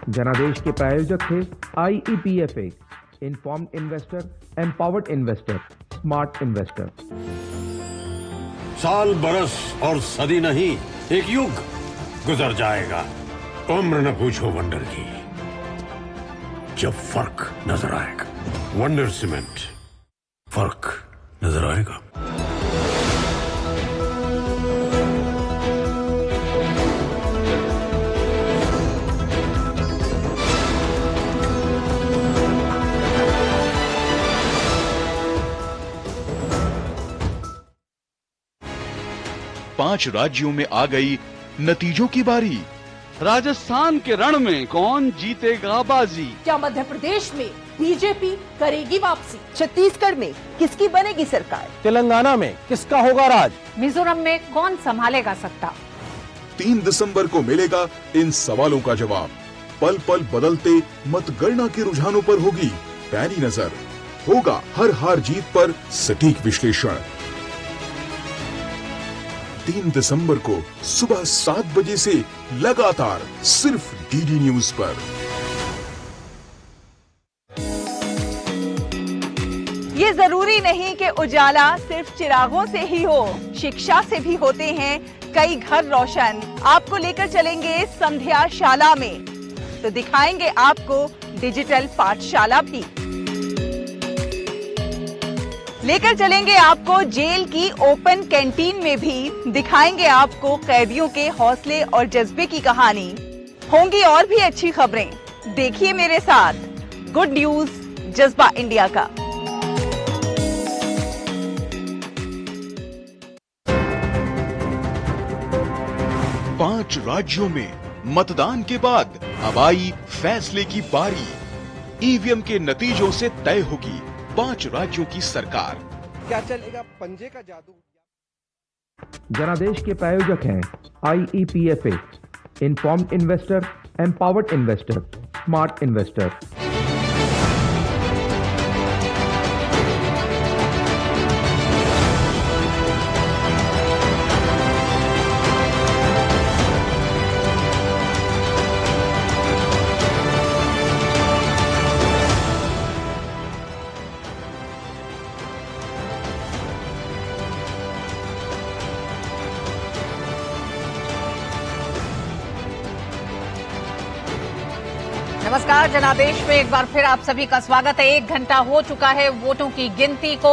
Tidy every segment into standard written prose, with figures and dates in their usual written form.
जनादेश के प्रायोजक थे IEPFA, informed investor, empowered investor, smart investor. साल बरस और सदी नहीं, एक युग गुजर जाएगा, उम्र न पूछो वंडर की, जब फर्क नजर आएगा। वंडर सीमेंट, फर्क नजर आएगा। पांच राज्यों में आ गई नतीजों की बारी। राजस्थान के रण में कौन जीतेगा बाजी? क्या मध्य प्रदेश में बीजेपी करेगी वापसी? छत्तीसगढ़ में किसकी बनेगी सरकार? तेलंगाना में किसका होगा राज? मिजोरम में कौन संभालेगा सत्ता? 3 दिसंबर को मिलेगा इन सवालों का जवाब। पल पल बदलते मतगणना के रुझानों पर होगी पैनी नजर, होगा हर हार जीत पर सटीक विश्लेषण। 3 दिसंबर को सुबह 7 बजे से लगातार सिर्फ डीडी न्यूज पर। ये जरूरी नहीं कि उजाला सिर्फ चिरागों से ही हो, शिक्षा से भी होते हैं कई घर रोशन। आपको लेकर चलेंगे संध्या शाला में, तो दिखाएंगे आपको डिजिटल पाठशाला भी। लेकर चलेंगे आपको जेल की ओपन कैंटीन में भी, दिखाएंगे आपको कैदियों के हौसले और जज्बे की कहानी। होंगी और भी अच्छी खबरें, देखिए मेरे साथ गुड न्यूज जज्बा इंडिया का। पांच राज्यों में मतदान के बाद अब आई फैसले की बारी। ईवीएम के नतीजों से तय होगी 5 राज्यों की सरकार। क्या चलेगा पंजे का जादू? जनादेश के प्रायोजक हैं IEPFA, informed investor, empowered investor, smart investor. नमस्कार, जनादेश में एक बार फिर आप सभी का स्वागत है। 1 घंटा हो चुका है वोटों की गिनती को,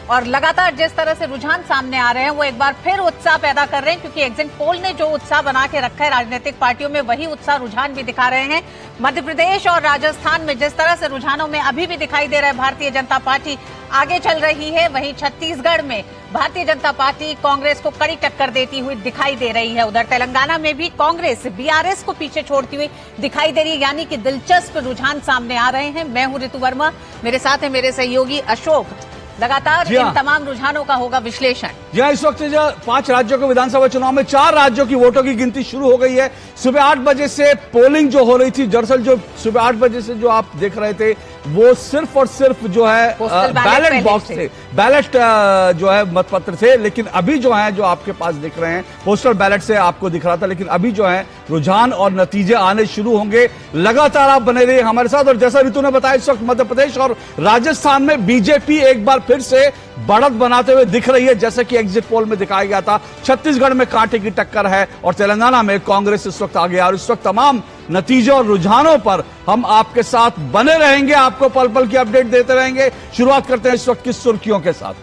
और लगातार जिस तरह से रुझान सामने आ रहे हैं वो एक बार फिर उत्साह पैदा कर रहे हैं, क्योंकि एग्जिट पोल ने जो उत्साह बना के रखा है राजनीतिक पार्टियों में, वही उत्साह रुझान भी दिखा रहे हैं। मध्य प्रदेश और राजस्थान में जिस तरह से रुझानों में अभी भी दिखाई दे रहा है भारतीय जनता पार्टी आगे चल रही है, वहीं छत्तीसगढ़ में भारतीय जनता पार्टी कांग्रेस को कड़ी टक्कर देती हुई दिखाई दे रही है। उधर तेलंगाना में भी कांग्रेस BRS को पीछे छोड़ती हुई दिखाई दे रही है, यानी कि दिलचस्प रुझान सामने आ रहे हैं। मैं हूं ऋतु वर्मा, मेरे साथ है मेरे सहयोगी अशोक। लगातार इन तमाम रुझानों का होगा विश्लेषण। इस वक्त जो 5 राज्यों के विधानसभा चुनाव में 4 राज्यों की वोटों की गिनती शुरू हो गई है। सुबह 8 बजे से पोलिंग जो हो रही थी, दरअसल जो सुबह 8 बजे से जो आप देख रहे थे वो सिर्फ और सिर्फ जो है बैलेट बॉक्स थे, बैलेट जो है मतपत्र थे। लेकिन अभी जो है, जो आपके पास दिख रहे हैं पोस्टल बैलेट से आपको दिख रहा था, लेकिन अभी जो है रुझान और नतीजे आने शुरू होंगे। लगातार आप बने रहिए हमारे साथ। और जैसा ऋतु ने बताया, इस वक्त मध्य प्रदेश और राजस्थान में बीजेपी एक बार फिर से बढ़त बनाते हुए दिख रही है, जैसे कि एग्जिट पोल में दिखाया गया था। छत्तीसगढ़ में कांटे की टक्कर है और तेलंगाना में कांग्रेस इस वक्त आगे। और इस वक्त तमाम नतीजे और रुझानों पर हम आपके साथ बने रहेंगे, आपको पल पल की अपडेट देते रहेंगे। शुरुआत करते हैं इस वक्त की सुर्खियों के साथ।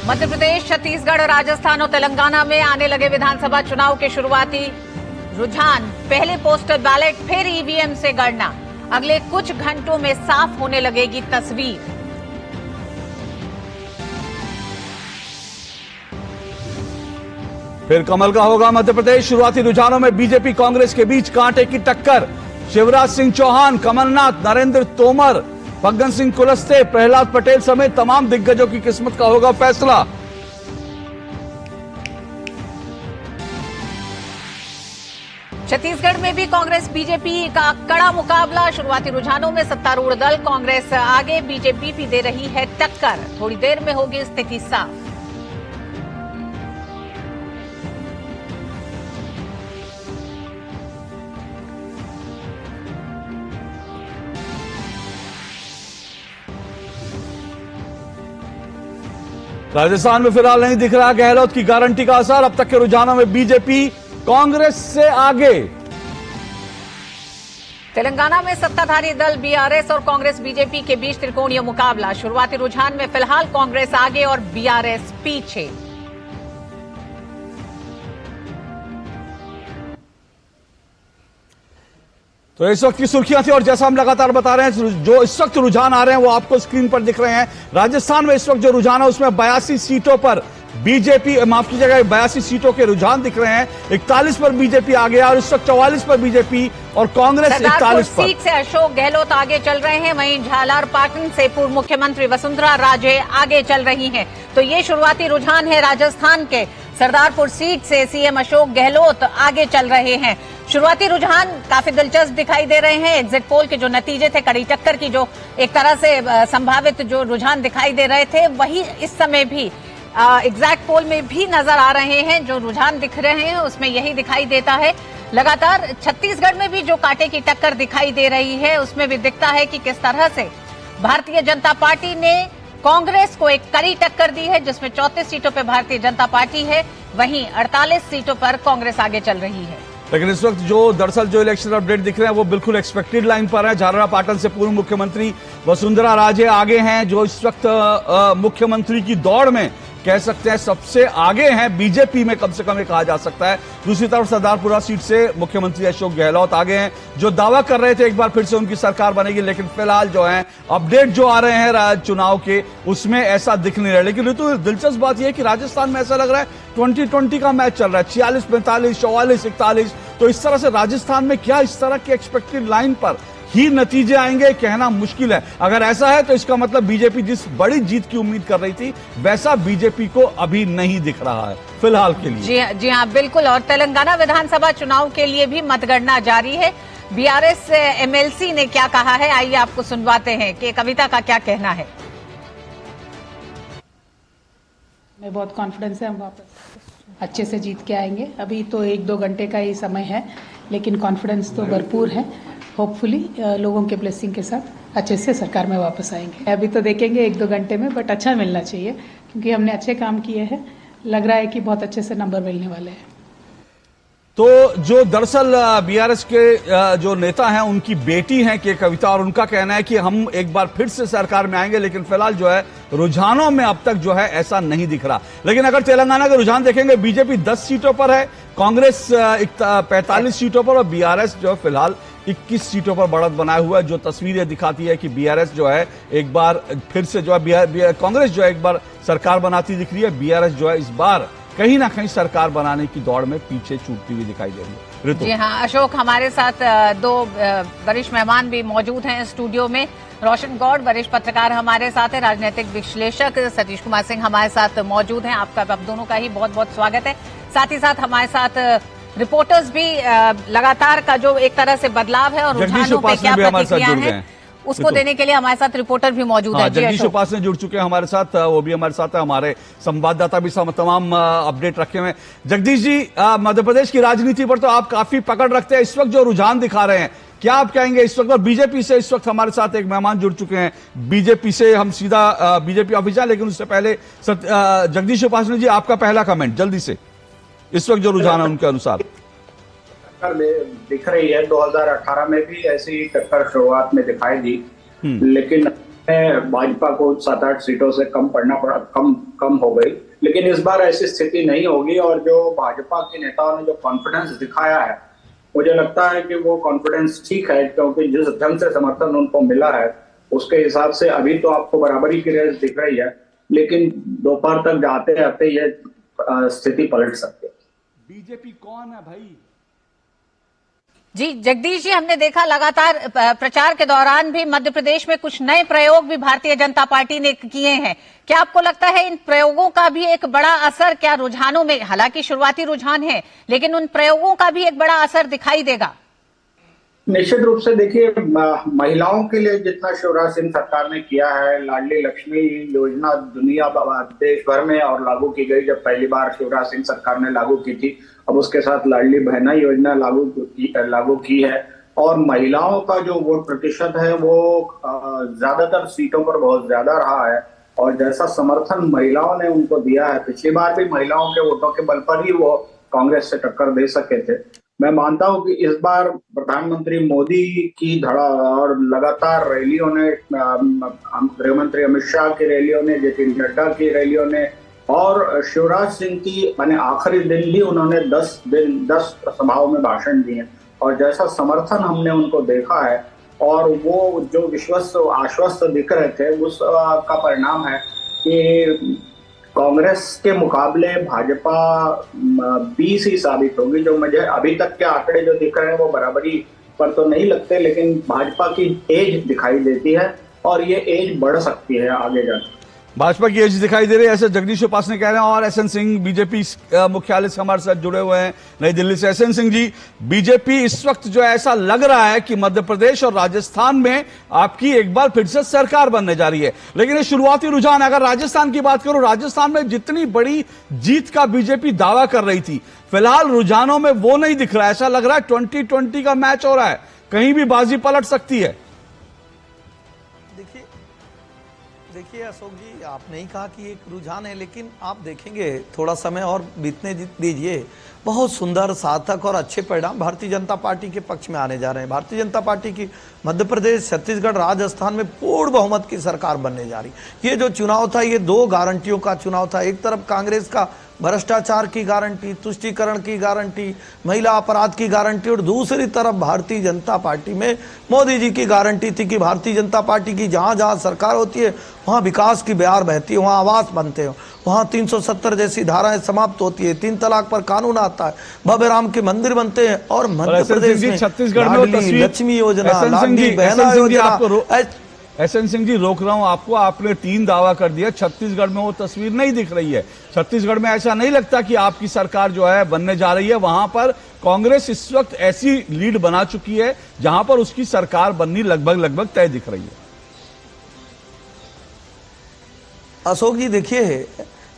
मध्य प्रदेश, छत्तीसगढ़, राजस्थान और तेलंगाना में आने लगे विधानसभा चुनाव के शुरुआती रुझान। पहले पोस्टल बैलेट, फिर ईवीएम से गणना। अगले कुछ घंटों में साफ होने लगेगी तस्वीर। फिर कमल का होगा मध्य प्रदेश। शुरुआती रुझानों में बीजेपी कांग्रेस के बीच कांटे की टक्कर। शिवराज सिंह चौहान, कमलनाथ, नरेंद्र तोमर, फग्गन सिंह कुलस्ते, प्रहलाद पटेल समेत तमाम दिग्गजों की किस्मत का होगा फैसला। छत्तीसगढ़ में भी कांग्रेस बीजेपी का कड़ा मुकाबला। शुरुआती रुझानों में सत्तारूढ़ दल कांग्रेस आगे, बीजेपी भी दे रही है टक्कर। थोड़ी देर में होगी स्थिति साफ। राजस्थान में फिलहाल नहीं दिख रहा गहलोत की गारंटी का असर। अब तक के रुझानों में बीजेपी कांग्रेस से आगे। तेलंगाना में सत्ताधारी दल बीआरएस और कांग्रेस बीजेपी के बीच त्रिकोणीय मुकाबला। शुरुआती रुझान में फिलहाल कांग्रेस आगे और बीआरएस पीछे। तो इस वक्त की सुर्खियां थी और जैसा हम लगातार बता रहे हैं, जो इस वक्त रुझान आ रहे हैं वो आपको स्क्रीन पर दिख रहे हैं। राजस्थान में इस वक्त जो रुझान है उसमें 82 सीटों पर बीजेपी, माफ कीजिएगा, 82 सीटों के रुझान दिख रहे हैं। 41 पर बीजेपी आगे और इस वक्त 44 पर बीजेपी और कांग्रेस 41 पर। सीट से अशोक गहलोत आगे चल रहे हैं, वहीं झालारपाटन से पूर्व मुख्यमंत्री वसुंधरा राजे आगे चल रही हैं। तो ये शुरुआती रुझान है राजस्थान के। सरदारपुर सीट से सीएम अशोक गहलोत आगे चल रहे हैं। शुरुआती रुझान काफी दिलचस्प दिखाई दे रहे हैं। एग्जिट पोल के जो नतीजे थे, कड़ी टक्कर की जो एक तरह से संभावित जो रुझान दिखाई दे रहे थे, वही इस समय भी एग्जैक्ट पोल में भी नजर आ रहे हैं। जो रुझान दिख रहे हैं उसमें यही दिखाई देता है। लगातार छत्तीसगढ़ में भी जो कांटे की टक्कर दिखाई दे रही है उसमें भी दिखता है कि किस तरह से भारतीय जनता पार्टी ने कांग्रेस को एक कड़ी टक्कर दी है, जिसमें 34 सीटों पर भारतीय जनता पार्टी है, वहीं 48 सीटों पर कांग्रेस आगे चल रही है। लेकिन इस वक्त जो दरअसल जो इलेक्शन अपडेट दिख रहे हैं वो बिल्कुल एक्सपेक्टेड लाइन पर है। झालरापाटन से पूर्व मुख्यमंत्री वसुंधरा राजे आगे हैं, जो इस वक्त मुख्यमंत्री की दौड़ में कह सकते हैं सबसे आगे हैं, बीजेपी में कम से कम ये कहा जा सकता है। दूसरी तरफ सरदारपुरा सीट से मुख्यमंत्री अशोक गहलोत आगे हैं, जो दावा कर रहे थे एक बार फिर से उनकी सरकार बनेगी, लेकिन फिलहाल जो है अपडेट जो आ रहे हैं चुनाव के उसमें ऐसा दिख नहीं रहा। लेकिन ऋतु, दिलचस्प बात यह है कि राजस्थान में ऐसा लग रहा है 2020 का मैच चल रहा है, 46, 45, 44, 41। तो इस तरह से राजस्थान में क्या इस तरह की एक्सपेक्टेड लाइन पर ही नतीजे आएंगे, कहना मुश्किल है। अगर ऐसा है तो इसका मतलब बीजेपी जिस बड़ी जीत की उम्मीद कर रही थी वैसा बीजेपी को अभी नहीं दिख रहा है फिलहाल के लिए। जी हाँ, बिल्कुल। और तेलंगाना विधानसभा चुनाव के लिए भी मतगणना जारी है। बीआरएस एमएलसी ने क्या कहा है, आइए आपको सुनवाते हैं कि कविता का क्या कहना है। मैं बहुत कॉन्फिडेंस है, हम वापस अच्छे से जीत के आएंगे। अभी तो 1-2 घंटे का ही समय है, लेकिन कॉन्फिडेंस तो भरपूर है। होपफुली लोगों के ब्लेसिंग के साथ अच्छे से सरकार में वापस आएंगे। अभी तो देखेंगे 1-2 घंटे में, बट अच्छा मिलना चाहिए क्योंकि हमने अच्छे काम किए हैं। लग रहा है कि बहुत अच्छे से नंबर मिलने वाले हैं। तो जो दरअसल बीआरएस के जो नेता हैं उनकी बेटी हैं के कविता, और उनका कहना है कि हम एक बार फिर से सरकार में आएंगे, लेकिन फिलहाल जो है रुझानों में अब तक जो है ऐसा नहीं दिख रहा। लेकिन अगर तेलंगाना के रुझान देखेंगे, बीजेपी 10 सीटों पर है, कांग्रेस 45 सीटों पर और बीआरएस जो है फिलहाल 21 सीटों पर बढ़त बनाए हुआ है। जो तस्वीर ये दिखाती है कि बीआरएस जो है एक बार फिर से जो है कांग्रेस जो है एक बार सरकार बनाती दिख रही है, बीआरएस जो है इस बार कहीं ना कहीं सरकार बनाने की दौड़ में पीछे छूटती हुई दिखाई दे रही है। जी हाँ अशोक, हमारे साथ 2 वरिष्ठ मेहमान भी मौजूद हैं स्टूडियो में। रोशन गौड़ वरिष्ठ पत्रकार हमारे साथ है, राजनीतिक विश्लेषक सतीश कुमार सिंह हमारे साथ मौजूद हैं। आपका आप दोनों का ही बहुत बहुत स्वागत है। साथ ही साथ हमारे साथ रिपोर्टर्स भी लगातार का जो एक तरह से बदलाव है और रुझानों पे क्या प्रतिक्रिया है उसको देने के लिए हमारे साथ रिपोर्टर भी मौजूद है। जगदीश उपासने जुड़ चुके हैं हमारे साथ, वो भी हमारे साथ है। हमारे संवाददाता भी तमाम अपडेट रखे हुए हैं। जगदीश जी, मध्य प्रदेश की राजनीति पर तो आप काफी पकड़ रखते हैं, इस वक्त जो रुझान दिखा रहे हैं क्या आप कहेंगे इस वक्त? और बीजेपी से इस वक्त हमारे साथ एक मेहमान जुड़ चुके हैं, बीजेपी से हम सीधा बीजेपी ऑफिस जाए, लेकिन उससे पहले जगदीश उपासने जी आपका पहला कमेंट जल्दी से, इस वक्त जो रुझान है उनके अनुसार दिख रही है। 2018 में भी ऐसी टक्कर शुरुआत में दिखाई दी, लेकिन भाजपा को 7-8 सीटों से कम पड़ना पड़ा, कम हो गई। लेकिन इस बार ऐसी स्थिति नहीं होगी और जो भाजपा के नेताओं ने जो कॉन्फिडेंस दिखाया है, मुझे लगता है कि वो कॉन्फिडेंस ठीक है, क्योंकि जिस ढंग से समर्थन उनको मिला है उसके हिसाब से अभी तो आपको बराबरी की रेस दिख रही है, लेकिन दोपहर तक जाते जाते ये स्थिति पलट सकती है। बीजेपी कौन है भाई? जी जगदीश जी, हमने देखा लगातार प्रचार के दौरान भी मध्य प्रदेश में कुछ नए प्रयोग भी भारतीय जनता पार्टी ने किए हैं। क्या आपको लगता है इन प्रयोगों का भी एक बड़ा असर क्या रुझानों में, हालांकि शुरुआती रुझान है, लेकिन उन प्रयोगों का भी एक बड़ा असर दिखाई देगा? निश्चित रूप से देखिए, महिलाओं के लिए जितना शिवराज सिंह सरकार ने किया है, लाडली लक्ष्मी योजना दुनिया देश भर में और लागू की गई, जब पहली बार शिवराज सिंह सरकार ने लागू की थी। अब उसके साथ लाडली बहना योजना लागू की है और महिलाओं का जो वोट प्रतिशत है वो ज्यादातर सीटों पर बहुत ज्यादा रहा है। और जैसा समर्थन महिलाओं ने उनको दिया है, पिछली बार भी महिलाओं के वोटों के बल पर ही वो कांग्रेस से टक्कर दे सके थे। मैं मानता हूं कि इस बार प्रधानमंत्री मोदी की धड़ा और लगातार रैलियों ने, गृह मंत्री अमित शाह की रैलियों ने, जेपी नड्डा की रैलियों ने, और शिवराज सिंह की माने आखिरी दिन भी उन्होंने 10 सभाओं में भाषण दिए, और जैसा समर्थन हमने उनको देखा है और वो जो विश्वस्त आश्वस्त दिख रहे थे, उस का परिणाम है कि कांग्रेस के मुकाबले भाजपा 20 ही साबित होगी। जो मुझे अभी तक के आंकड़े जो दिख रहे हैं वो बराबरी पर तो नहीं लगते, लेकिन भाजपा की एज दिखाई देती है और ये एज बढ़ सकती है आगे जाकर। भाजपा की एज दिखाई दे रही है, ऐसे जगदीश उपासने कह रहे हैं। और एसएन सिंह बीजेपी मुख्यालय से हमारे साथ जुड़े हुए हैं नई दिल्ली से। एसएन सिंह जी, बीजेपी इस वक्त जो ऐसा लग रहा है कि मध्य प्रदेश और राजस्थान में आपकी एक बार फिर से सरकार बनने जा रही है, लेकिन ये शुरुआती रुझान, अगर राजस्थान की बात करूं, राजस्थान में जितनी बड़ी जीत का बीजेपी दावा कर रही थी, फिलहाल रुझानों में वो नहीं दिख रहा है। ऐसा लग रहा है 2020 का मैच हो रहा है, कहीं भी बाजी पलट सकती है। देखिए अशोक जी, आपने ही कहा कि एक रुझान है, लेकिन आप देखेंगे थोड़ा समय और बीतने दीजिए, बहुत सुंदर, सार्थक और अच्छे परिणाम भारतीय जनता पार्टी के पक्ष में आने जा रहे हैं। भारतीय जनता पार्टी की मध्य प्रदेश, छत्तीसगढ़, राजस्थान में पूर्ण बहुमत की सरकार बनने जा रही। ये जो चुनाव था, ये 2 गारंटियों का चुनाव था। एक तरफ कांग्रेस का भ्रष्टाचार की गारंटी, तुष्टीकरण की गारंटी, महिला अपराध की गारंटी, और दूसरी तरफ भारतीय जनता पार्टी में मोदी जी की गारंटी थी कि भारतीय जनता पार्टी की जहां जहां सरकार होती है वहां विकास की बयार बहती है, वहां आवास बनते हैं, वहां 370 जैसी धाराएं समाप्त होती है, 3 तलाक पर कानून आता है, भव्य राम के मंदिर बनते हैं, और मध्य प्रदेश में छत्तीसगढ़ में लक्ष्मी योजना, लाडली बहना योजना। एसएन सिंह जी, रोक रहा हूं आपको, आपने 3 दावा कर दिया, छत्तीसगढ़ में वो तस्वीर नहीं दिख रही है। छत्तीसगढ़ में ऐसा नहीं लगता कि आपकी सरकार जो है बनने जा रही है। वहां पर कांग्रेस इस वक्त ऐसी लीड बना चुकी है जहां पर उसकी सरकार बननी लगभग तय दिख रही है। अशोक जी देखिए,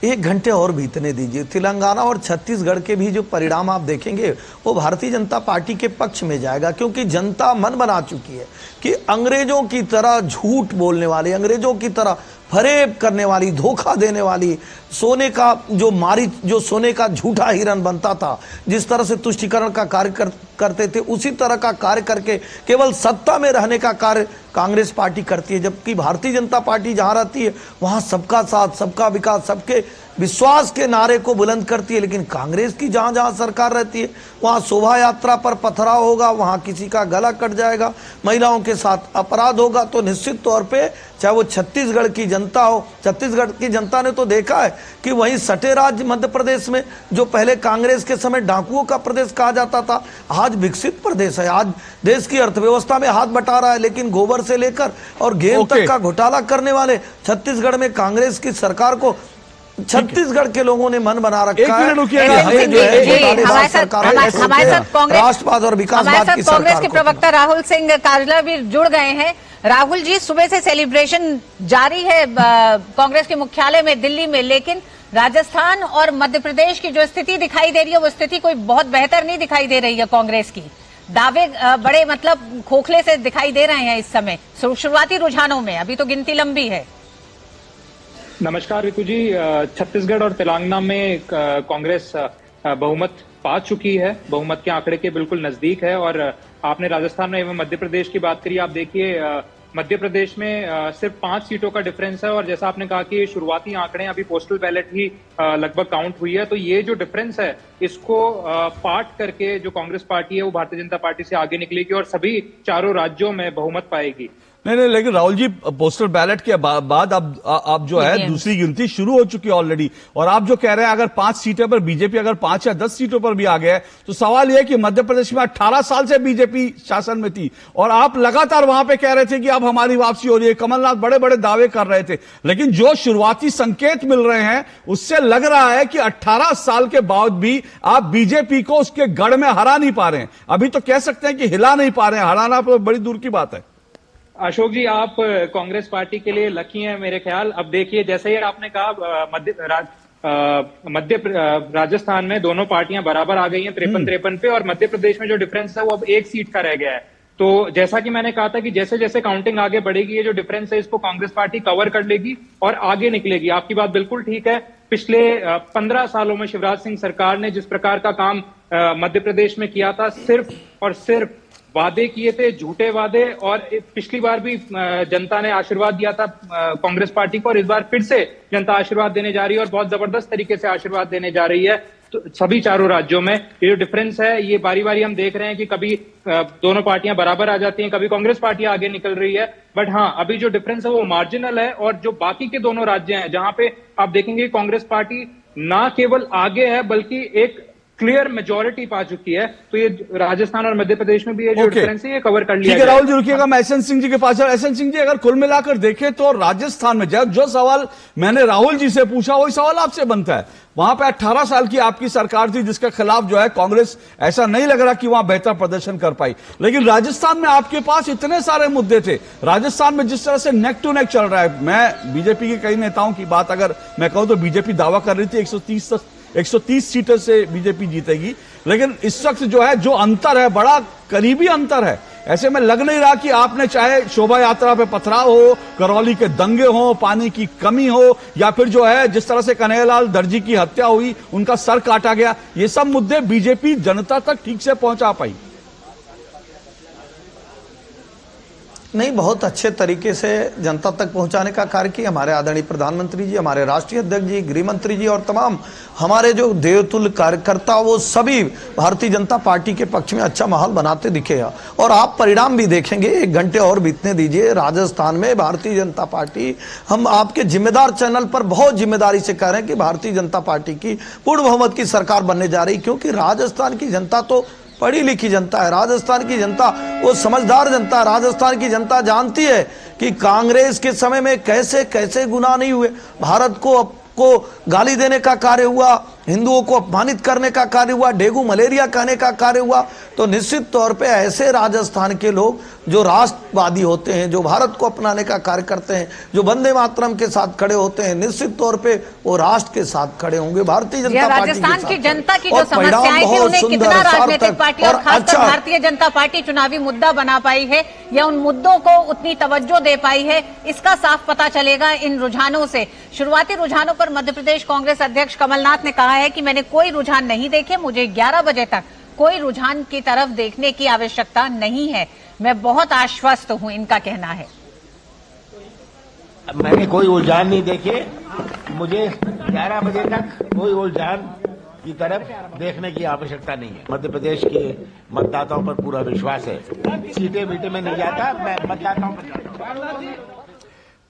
1 घंटे और बीतने दीजिए, तेलंगाना और छत्तीसगढ़ के भी जो परिणाम आप देखेंगे वो भारतीय जनता पार्टी के पक्ष में जाएगा, क्योंकि जनता मन बना चुकी है कि अंग्रेजों की तरह झूठ बोलने वाली, अंग्रेजों की तरह फरेब करने वाली, धोखा देने वाली, सोने का जो सोने का झूठा हिरन बनता था, जिस तरह से तुष्टीकरण का कार्य करते थे, उसी तरह का कार्य करके केवल सत्ता में रहने का कार्य कांग्रेस पार्टी करती है। जबकि भारतीय जनता पार्टी जहां रहती है वहां सबका साथ, सबका विकास, सबके विश्वास के नारे को बुलंद करती है। लेकिन कांग्रेस की जहां जहां सरकार रहती है वहां शोभा यात्रा पर पथराव होगा, वहां किसी का गला कट जाएगा, महिलाओं के साथ अपराध होगा। तो निश्चित तौर पे चाहे वो छत्तीसगढ़ की जनता हो, छत्तीसगढ़ की जनता ने तो देखा है कि वहीं सटे राज्य मध्य प्रदेश में, जो पहले कांग्रेस के समय डाकुओं का प्रदेश कहा जाता था, आज विकसित प्रदेश है, आज देश की अर्थव्यवस्था में हाथ बटा रहा है। लेकिन गोबर से लेकर और गेहूं तक का घोटाला करने वाले छत्तीसगढ़ में कांग्रेस की सरकार को छत्तीसगढ़ के लोगों ने मन बना रखा है। राष्ट्रवाद और विकासवाद की सरकार। कांग्रेस के प्रवक्ता राहुल सिंह काजला भी जुड़ गए हैं। राहुल जी, सुबह से सेलिब्रेशन जारी है कांग्रेस के मुख्यालय में दिल्ली में, लेकिन राजस्थान और मध्य प्रदेश की जो स्थिति दिखाई दे रही है वो स्थिति कोई बहुत बेहतर नहीं दिखाई दे रही है। कांग्रेस की दावे बड़े मतलब खोखले से दिखाई दे रहे हैं इस समय शुरुआती रुझानों में, अभी तो गिनती लंबी है। नमस्कार रितु जी, छत्तीसगढ़ और तेलंगाना में कांग्रेस बहुमत पा चुकी है, बहुमत के आंकड़े के बिल्कुल नजदीक है। और आपने राजस्थान एवं मध्य प्रदेश की बात करी, आप देखिए मध्य प्रदेश में सिर्फ 5 सीटों का डिफरेंस है, और जैसा आपने कहा कि शुरुआती आंकड़े अभी पोस्टल बैलेट ही लगभग काउंट हुई है, तो ये जो डिफरेंस है इसको पाट करके जो कांग्रेस पार्टी है वो भारतीय जनता पार्टी से आगे निकलेगी और सभी चारों राज्यों में बहुमत पाएगी। नहीं, लेकिन राहुल जी, पोस्टल बैलेट के बाद अब जो है दूसरी गिनती शुरू हो चुकी है ऑलरेडी, और आप जो कह रहे हैं अगर 5 सीटों पर बीजेपी अगर 5 या 10 सीटों पर भी आ गया है, तो सवाल यह है कि मध्य प्रदेश में 18 साल से बीजेपी शासन में थी और आप लगातार वहां पे कह रहे थे कि अब हमारी वापसी हो रही है। कमलनाथ बड़े बड़े दावे कर रहे थे, लेकिन जो शुरुआती संकेत मिल रहे हैं उससे लग रहा है कि 18 साल के बाद भी आप बीजेपी को उसके गढ़ में हरा नहीं पा रहे हैं। अभी तो कह सकते हैं कि हिला नहीं पा रहे हैं, हराना तो बड़ी दूर की बात है। अशोक जी, आप कांग्रेस पार्टी के लिए लकी हैं मेरे ख्याल। अब देखिए, जैसे ही आपने कहा राजस्थान में दोनों पार्टियां बराबर आ गई हैं 53-53 पे, और मध्य प्रदेश में जो डिफरेंस है वो अब 1 सीट का रह गया है। तो जैसा कि मैंने कहा था कि जैसे जैसे काउंटिंग आगे बढ़ेगी, ये जो डिफरेंस है इसको कांग्रेस पार्टी कवर कर लेगी और आगे निकलेगी। आपकी बात बिल्कुल ठीक है। पिछले 15 सालों में शिवराज सिंह सरकार ने जिस प्रकार का काम मध्य प्रदेश में किया था, सिर्फ और सिर्फ वादे किए थे, झूठे वादे। और पिछली बार भी जनता ने आशीर्वाद दिया था कांग्रेस पार्टी को, और इस बार फिर से जनता आशीर्वाद देने जा रही है और बहुत जबरदस्त तरीके से आशीर्वाद देने जा रही है। तो सभी चारों राज्यों में ये जो डिफरेंस है, ये बारी बारी हम देख रहे हैं कि कभी दोनों पार्टियां बराबर आ जाती हैं, कभी कांग्रेस पार्टियां आगे निकल रही है। बट हाँ, अभी जो डिफरेंस है वो मार्जिनल है। और जो बाकी के दोनों राज्य हैं जहां पे आप देखेंगे कांग्रेस पार्टी ना केवल आगे है बल्कि एक क्लियर मेजोरिटी पा चुकी है, तो ये राजस्थान और मध्य प्रदेश में भी ये जो डिफरेंस है ये कवर कर लिया। ठीक है राहुल जी, रुकिएगा, मैं एसएन सिंह जी के पास। एसएन सिंह जी, अगर कुल मिलाकर देखें तो राजस्थान में जो सवाल मैंने राहुल जी से पूछा वही सवाल आपसे बनता है। वहां पे 18 साल की आपकी सरकार थी जिसके खिलाफ जो है कांग्रेस, ऐसा नहीं लग रहा कि वहां बेहतर प्रदर्शन कर पाई। लेकिन राजस्थान में आपके पास इतने सारे मुद्दे थे। राजस्थान में जिस तरह से नेक टू नेक चल रहा है, मैं बीजेपी के कई नेताओं की बात अगर मैं कहूं तो बीजेपी दावा कर रही थी 130 सीटों से बीजेपी जीतेगी, लेकिन इस वक्त जो है जो अंतर है बड़ा करीबी अंतर है। ऐसे में लग नहीं रहा कि आपने चाहे शोभा यात्रा पे पथराव हो, करौली के दंगे हो, पानी की कमी हो, या फिर जो है जिस तरह से कन्हैयालाल दर्जी की हत्या हुई, उनका सर काटा गया, ये सब मुद्दे बीजेपी जनता तक ठीक से पहुंचा पाई? नहीं, बहुत अच्छे तरीके से जनता तक पहुंचाने का कार्य किया हमारे आदरणीय प्रधानमंत्री जी, हमारे राष्ट्रीय अध्यक्ष जी, गृह मंत्री जी और तमाम हमारे जो देवतुल्य कार्यकर्ता, वो सभी भारतीय जनता पार्टी के पक्ष में अच्छा माहौल बनाते दिखे। और आप परिणाम भी देखेंगे, 1 घंटे और बीतने दीजिए। राजस्थान में भारतीय जनता पार्टी, हम आपके जिम्मेदार चैनल पर बहुत जिम्मेदारी से कह रहे हैं कि भारतीय जनता पार्टी की पूर्ण बहुमत की सरकार बनने जा रही, क्योंकि राजस्थान की जनता तो पढ़ी लिखी जनता है। राजस्थान की जनता वो समझदार जनता है। राजस्थान की जनता जानती है कि कांग्रेस के समय में कैसे कैसे गुनाह नहीं हुए। भारत को गाली देने का कार्य हुआ, हिंदुओं को अपमानित करने का कार्य हुआ, डेंगू मलेरिया कहने का कार्य हुआ। तो निश्चित तौर पे ऐसे राजस्थान के लोग जो राष्ट्रवादी होते हैं, जो भारत को अपनाने का कार्य करते हैं, जो वंदे मातरम के साथ खड़े होते हैं, निश्चित तौर पे वो राष्ट्र के साथ खड़े होंगे, भारतीय जनता पार्टी के साथ। राजस्थान की जनता की जो समस्याएं थी उन्हें कितना राजनीतिक पार्टी और खासकर भारतीय जनता पार्टी चुनावी मुद्दा बना पाई है या उन मुद्दों को उतनी तवज्जो दे पाई है, इसका साफ पता चलेगा इन रुझानों से। शुरुआती रुझानों पर मध्य प्रदेश कांग्रेस अध्यक्ष कमलनाथ ने कहा है कि मैंने कोई रुझान नहीं देखे, मुझे 11 बजे तक कोई रुझान की तरफ देखने की आवश्यकता नहीं है, मैं बहुत आश्वस्त हूं, इनका कहना है। मैंने कोई रुझान नहीं देखे, मुझे 11 बजे तक कोई रुझान की तरफ देखने की आवश्यकता नहीं है। मध्य प्रदेश के मतदाताओं पर पूरा विश्वास है। सीटें मीटे में नहीं जाता, मैं मतदाताओं पर जाता हूं।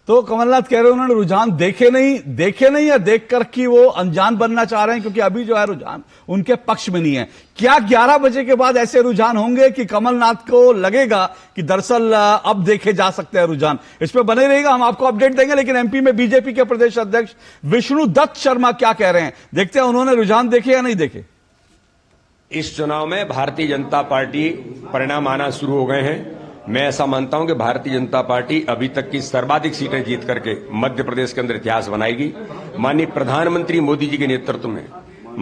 तो कमलनाथ कह रहे हैं उन्होंने रुझान देखे नहीं या देख कर कि वो अनजान बनना चाह रहे हैं, क्योंकि अभी जो है रुझान उनके पक्ष में नहीं है। क्या 11 बजे के बाद ऐसे रुझान होंगे कि कमलनाथ को लगेगा कि दरअसल अब देखे जा सकते हैं रुझान? इस पर बने रहेगा, हम आपको अपडेट देंगे। लेकिन एमपी में बीजेपी के प्रदेश अध्यक्ष विष्णु दत्त शर्मा क्या कह रहे हैं, देखते हैं उन्होंने रुझान देखे या नहीं देखे। इस चुनाव में भारतीय जनता पार्टी परिणाम आना शुरू हो गए हैं। मैं ऐसा मानता हूं कि भारतीय जनता पार्टी अभी तक की सर्वाधिक सीटें जीत करके मध्य प्रदेश के अंदर इतिहास बनाएगी। माननीय प्रधानमंत्री मोदी जी के नेतृत्व में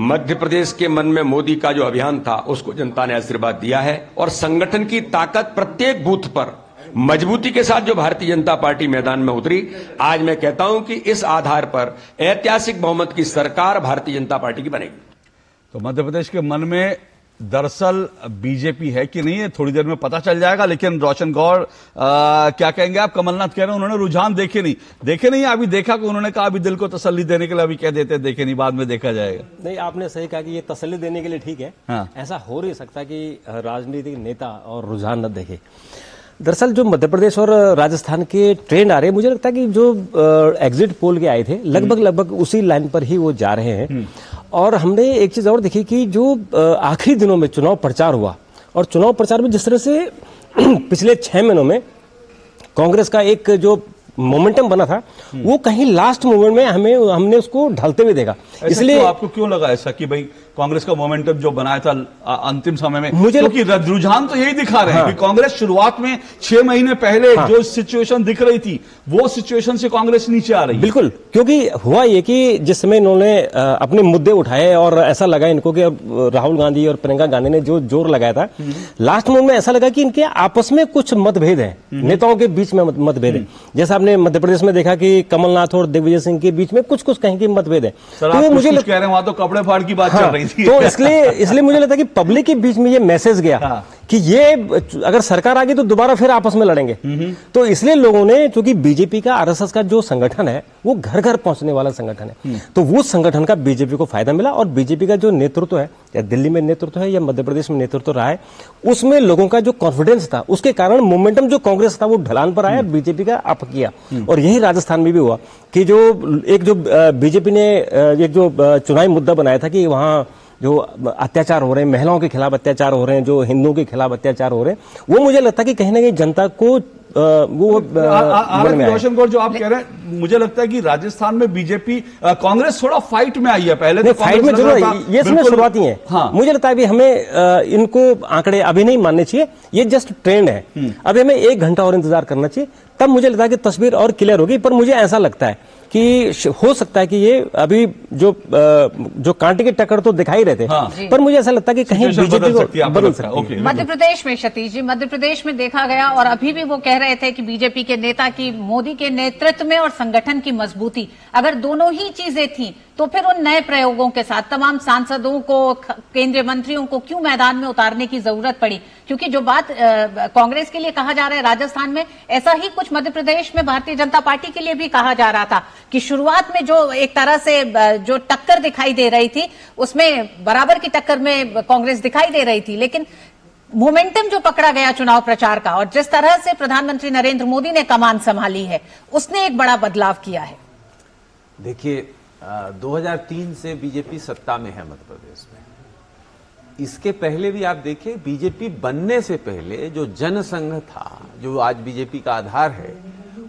मध्य प्रदेश के मन में मोदी का जो अभियान था उसको जनता ने आशीर्वाद दिया है, और संगठन की ताकत प्रत्येक बूथ पर मजबूती के साथ जो भारतीय जनता पार्टी मैदान में उतरी, आज मैं कहता हूं कि इस आधार पर ऐतिहासिक बहुमत की सरकार भारतीय जनता पार्टी की बनेगी। तो मध्य प्रदेश के मन में दरअसल बीजेपी है कि नहीं है, थोड़ी देर में पता चल जाएगा। लेकिन रोशन गौर क्या कहेंगे आप? कमलनाथ कह रहे हैं उन्होंने रुझान देखे नहीं, अभी देखा कि उन्होंने कहा अभी दिल को तसल्ली देने के लिए अभी कह देते देखे नहीं, बाद में देखा जाएगा। नहीं, आपने सही कहा कि ये तसल्ली देने के लिए ठीक है। हाँ। ऐसा हो नहीं सकता कि राजनीतिक नेता और रुझान न देखे। दरअसल जो मध्य प्रदेश और राजस्थान के ट्रेंड आ रहे हैं, मुझे लगता है कि जो एग्जिट पोल के आए थे लगभग उसी लाइन पर ही वो जा रहे हैं। और हमने एक चीज और देखी कि जो आखिरी दिनों में चुनाव प्रचार हुआ, और चुनाव प्रचार में जिस तरह से पिछले 6 महीनों में कांग्रेस का एक जो मोमेंटम बना था वो कहीं लास्ट मोमेंट में हमने उसको ढलते हुए देखा। इसलिए आपको क्यों लगा ऐसा कि भाई कांग्रेस का मोमेंटम जो बनाया था अंतिम समय में, क्योंकि रुझान तो यही दिखा रहे हैं कि कांग्रेस शुरुआत में 6 महीने पहले जो सिचुएशन दिख रही थी वो सिचुएशन से कांग्रेस नीचे आ रही है। बिल्कुल, क्योंकि हुआ ये कि जिस समय इन्होंने अपने मुद्दे उठाए और ऐसा लगा इनको कि राहुल गांधी और प्रियंका गांधी ने जो जोर लगाया था लास्ट मोमेंट में ऐसा लगा कि इनके आपस में कुछ मतभेद है, नेताओं के बीच में मतभेद है। जैसा आपने मध्य प्रदेश में देखा कि कमलनाथ और दिग्विजय सिंह के बीच में कुछ कहीं के मतभेद है। तो मुझे कह रहे हैं वहां तो कपड़े फाड़ की बात चल रही थी। तो इसलिए मुझे लगता है कि पब्लिक के बीच में ये मैसेज गया कि ये अगर सरकार आ गई तो दोबारा फिर आपस में लड़ेंगे। तो इसलिए लोगों ने, क्योंकि बीजेपी का आरएसएस का जो संगठन है वो घर घर पहुंचने वाला संगठन है, तो वो संगठन का बीजेपी को फायदा मिला। और बीजेपी का जो नेतृत्व है, या दिल्ली में नेतृत्व है या मध्य प्रदेश में नेतृत्व रहा है, उसमें लोगों का जो कॉन्फिडेंस था उसके कारण मोमेंटम जो कांग्रेस था वो ढलान पर आया, बीजेपी का अप किया। और यही राजस्थान में भी हुआ कि जो बीजेपी ने एक जो चुनावी मुद्दा बनाया था कि वहां जो अत्याचार हो रहे हैं, महिलाओं के खिलाफ अत्याचार हो रहे हैं, जो हिंदुओं के खिलाफ अत्याचार हो रहे हैं, वो मुझे लगता है कि कहीं ना कहीं जनता को रोशन गौर जो आप कह रहे हैं, मुझे लगता है कि राजस्थान में बीजेपी कांग्रेस थोड़ा फाइट में आई है। पहले तो फाइट में जरूर ये समय शुरुआती है। हाँ। मुझे लगता है कि हमें इनको आंकड़े अभी नहीं मानने चाहिए, ये जस्ट ट्रेंड है। अभी हमें 1 घंटा और इंतजार करना चाहिए, तब मुझे लगता है कि तस्वीर और क्लियर होगी। पर मुझे ऐसा लगता है कि हो सकता है कि ये अभी जो कांटे की टक्कर तो दिखाई रहे थे, पर मुझे ऐसा लगता है कि कहीं बीजेपी को बदल सकती है। मध्य प्रदेश में सतीश जी, मध्य प्रदेश में देखा गया और अभी भी वो कह रहे थे कि बीजेपी के नेता की मोदी के नेतृत्व में और संगठन की मजबूती, अगर दोनों ही चीजें थी तो फिर उन नए प्रयोगों के साथ तमाम सांसदों को, केंद्रीय मंत्रियों को क्यों मैदान में उतारने की जरूरत पड़ी? क्योंकि जो बात कांग्रेस के लिए कहा जा रहा है राजस्थान में, ऐसा ही कुछ मध्य प्रदेश में भारतीय जनता पार्टी के लिए भी कहा जा रहा था कि शुरुआत में जो एक तरह से जो टक्कर दिखाई दे रही थी उसमें बराबर की टक्कर में कांग्रेस दिखाई दे रही थी, लेकिन मोमेंटम जो पकड़ा गया चुनाव प्रचार का और जिस तरह से प्रधानमंत्री नरेंद्र मोदी ने कमान संभाली है, उसने एक बड़ा बदलाव किया है। देखिए, 2003 से बीजेपी सत्ता में है मध्य प्रदेश में। इसके पहले भी आप देखिए, बीजेपी बनने से पहले जो जनसंघ था, जो आज बीजेपी का आधार है,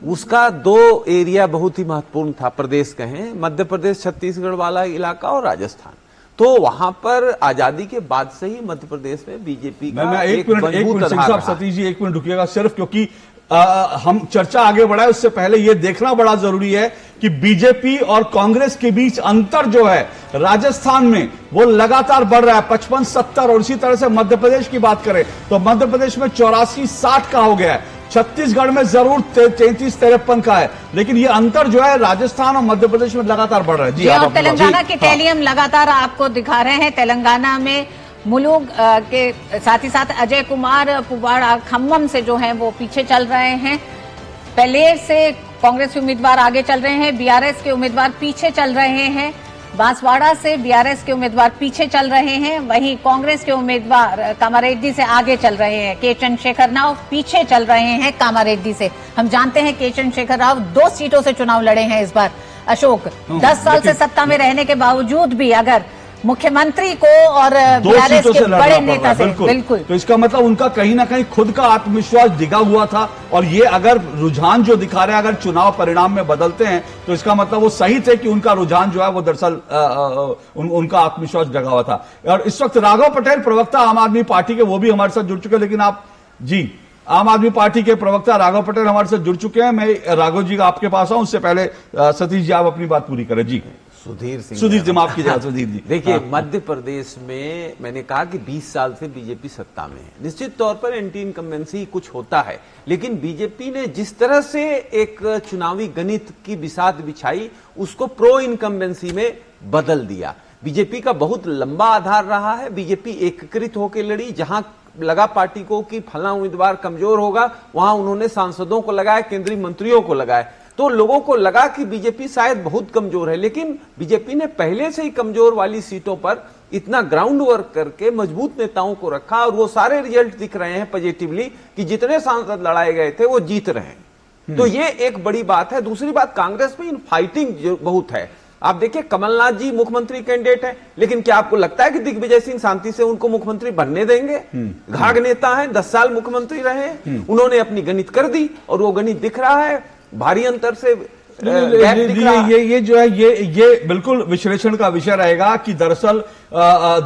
उसका 2 एरिया बहुत ही महत्वपूर्ण था। प्रदेश कहें, मध्य प्रदेश छत्तीसगढ़ वाला इलाका और राजस्थान। तो वहां पर आजादी के बाद से ही मध्य प्रदेश में बीजेपी का एक मिनट सतीश जी, 1 मिनट रुकिएगा सिर्फ, क्योंकि हम चर्चा आगे बढ़ाए उससे पहले यह देखना बड़ा जरूरी है कि बीजेपी और कांग्रेस के बीच अंतर जो है राजस्थान में वो लगातार बढ़ रहा है, 55-70। और इसी तरह से मध्य प्रदेश की बात करें तो मध्य प्रदेश में 84-60 का हो गया है, छत्तीसगढ़ में जरूर 33-53 का है, लेकिन ये अंतर जो है राजस्थान और मध्य प्रदेश में लगातार बढ़ रहा है। जी, और तेलंगाना की टैलियम लगातार आपको दिखा रहे हैं। तेलंगाना में मुलुग के साथ ही साथ अजय कुमार पुवाड़ा खम्मम से जो हैं वो पीछे चल रहे हैं। पलेर से कांग्रेस के उम्मीदवार आगे चल रहे हैं, बीआरएस के उम्मीदवार पीछे चल रहे हैं। बांसवाड़ा से बीआरएस के उम्मीदवार पीछे चल रहे हैं, वहीं कांग्रेस के उम्मीदवार कामारेड्डी से आगे चल रहे हैं। के चंद्रशेखर राव पीछे चल रहे हैं कामारेड्डी से। हम जानते हैं के चंद्रशेखर राव 2 सीटों से चुनाव लड़े हैं इस बार। अशोक 10 साल से सत्ता में रहने के बावजूद भी अगर मुख्यमंत्री को और बीआरएस के बड़े नेता से, बिल्कुल, तो इसका मतलब उनका कहीं ना कहीं खुद का आत्मविश्वास डिगा हुआ था। और ये अगर रुझान जो दिखा रहे हैं, अगर चुनाव परिणाम में बदलते हैं तो इसका मतलब वो सही थे कि उनका रुझान जो है वो दरअसल उनका आत्मविश्वास डगा हुआ था। और इस वक्त राघव पटेल, प्रवक्ता आम आदमी पार्टी के, वो भी हमारे साथ जुड़ चुके हैं। लेकिन आप जी, आम आदमी पार्टी के प्रवक्ता राघव पटेल हमारे साथ जुड़ चुके हैं। मैं राघव जी आपके पास आऊं, उससे पहले सतीश जी आप अपनी बात पूरी करें। जी, सुधीर जी माफ कीजिएगा। सुधीर जी, देखिए, मध्य प्रदेश में मैंने कहा कि 20 साल से बीजेपी सत्ता में है। निश्चित तौर पर एंटी इनकम्बेंसी कुछ होता है, लेकिन बीजेपी ने जिस तरह से एक चुनावी गणित की बिसात बिछाई, उसको प्रो इनकम्बेंसी में बदल दिया। बीजेपी का बहुत लंबा आधार रहा है। बीजेपी एकीकृत होकर लड़ी, जहां लगा पार्टी को कि फला उम्मीदवार कमजोर होगा, वहां उन्होंने सांसदों को लगाया, केंद्रीय मंत्रियों को लगाया। तो लोगों को लगा कि बीजेपी शायद बहुत कमजोर है, लेकिन बीजेपी ने पहले से ही कमजोर वाली सीटों पर इतना ग्राउंड वर्क करके मजबूत नेताओं को रखा, और वो सारे रिजल्ट दिख रहे हैं पॉजिटिवली कि जितने सांसद लड़ाए गए थे वो जीत रहे हैं। तो ये एक बड़ी बात है। दूसरी बात, कांग्रेस में इन फाइटिंग बहुत है। आप देखिए, कमलनाथ जी मुख्यमंत्री कैंडिडेट है, लेकिन क्या आपको लगता है कि दिग्विजय सिंह शांति से उनको मुख्यमंत्री बनने देंगे? घाघ नेता हैं, 10 साल मुख्यमंत्री रहे, उन्होंने अपनी गणित कर दी और वो गणित दिख रहा है। भारी अंतर से गैप दिख रहा है। ये जो है ये बिल्कुल विश्लेषण का विषय रहेगा कि दरअसल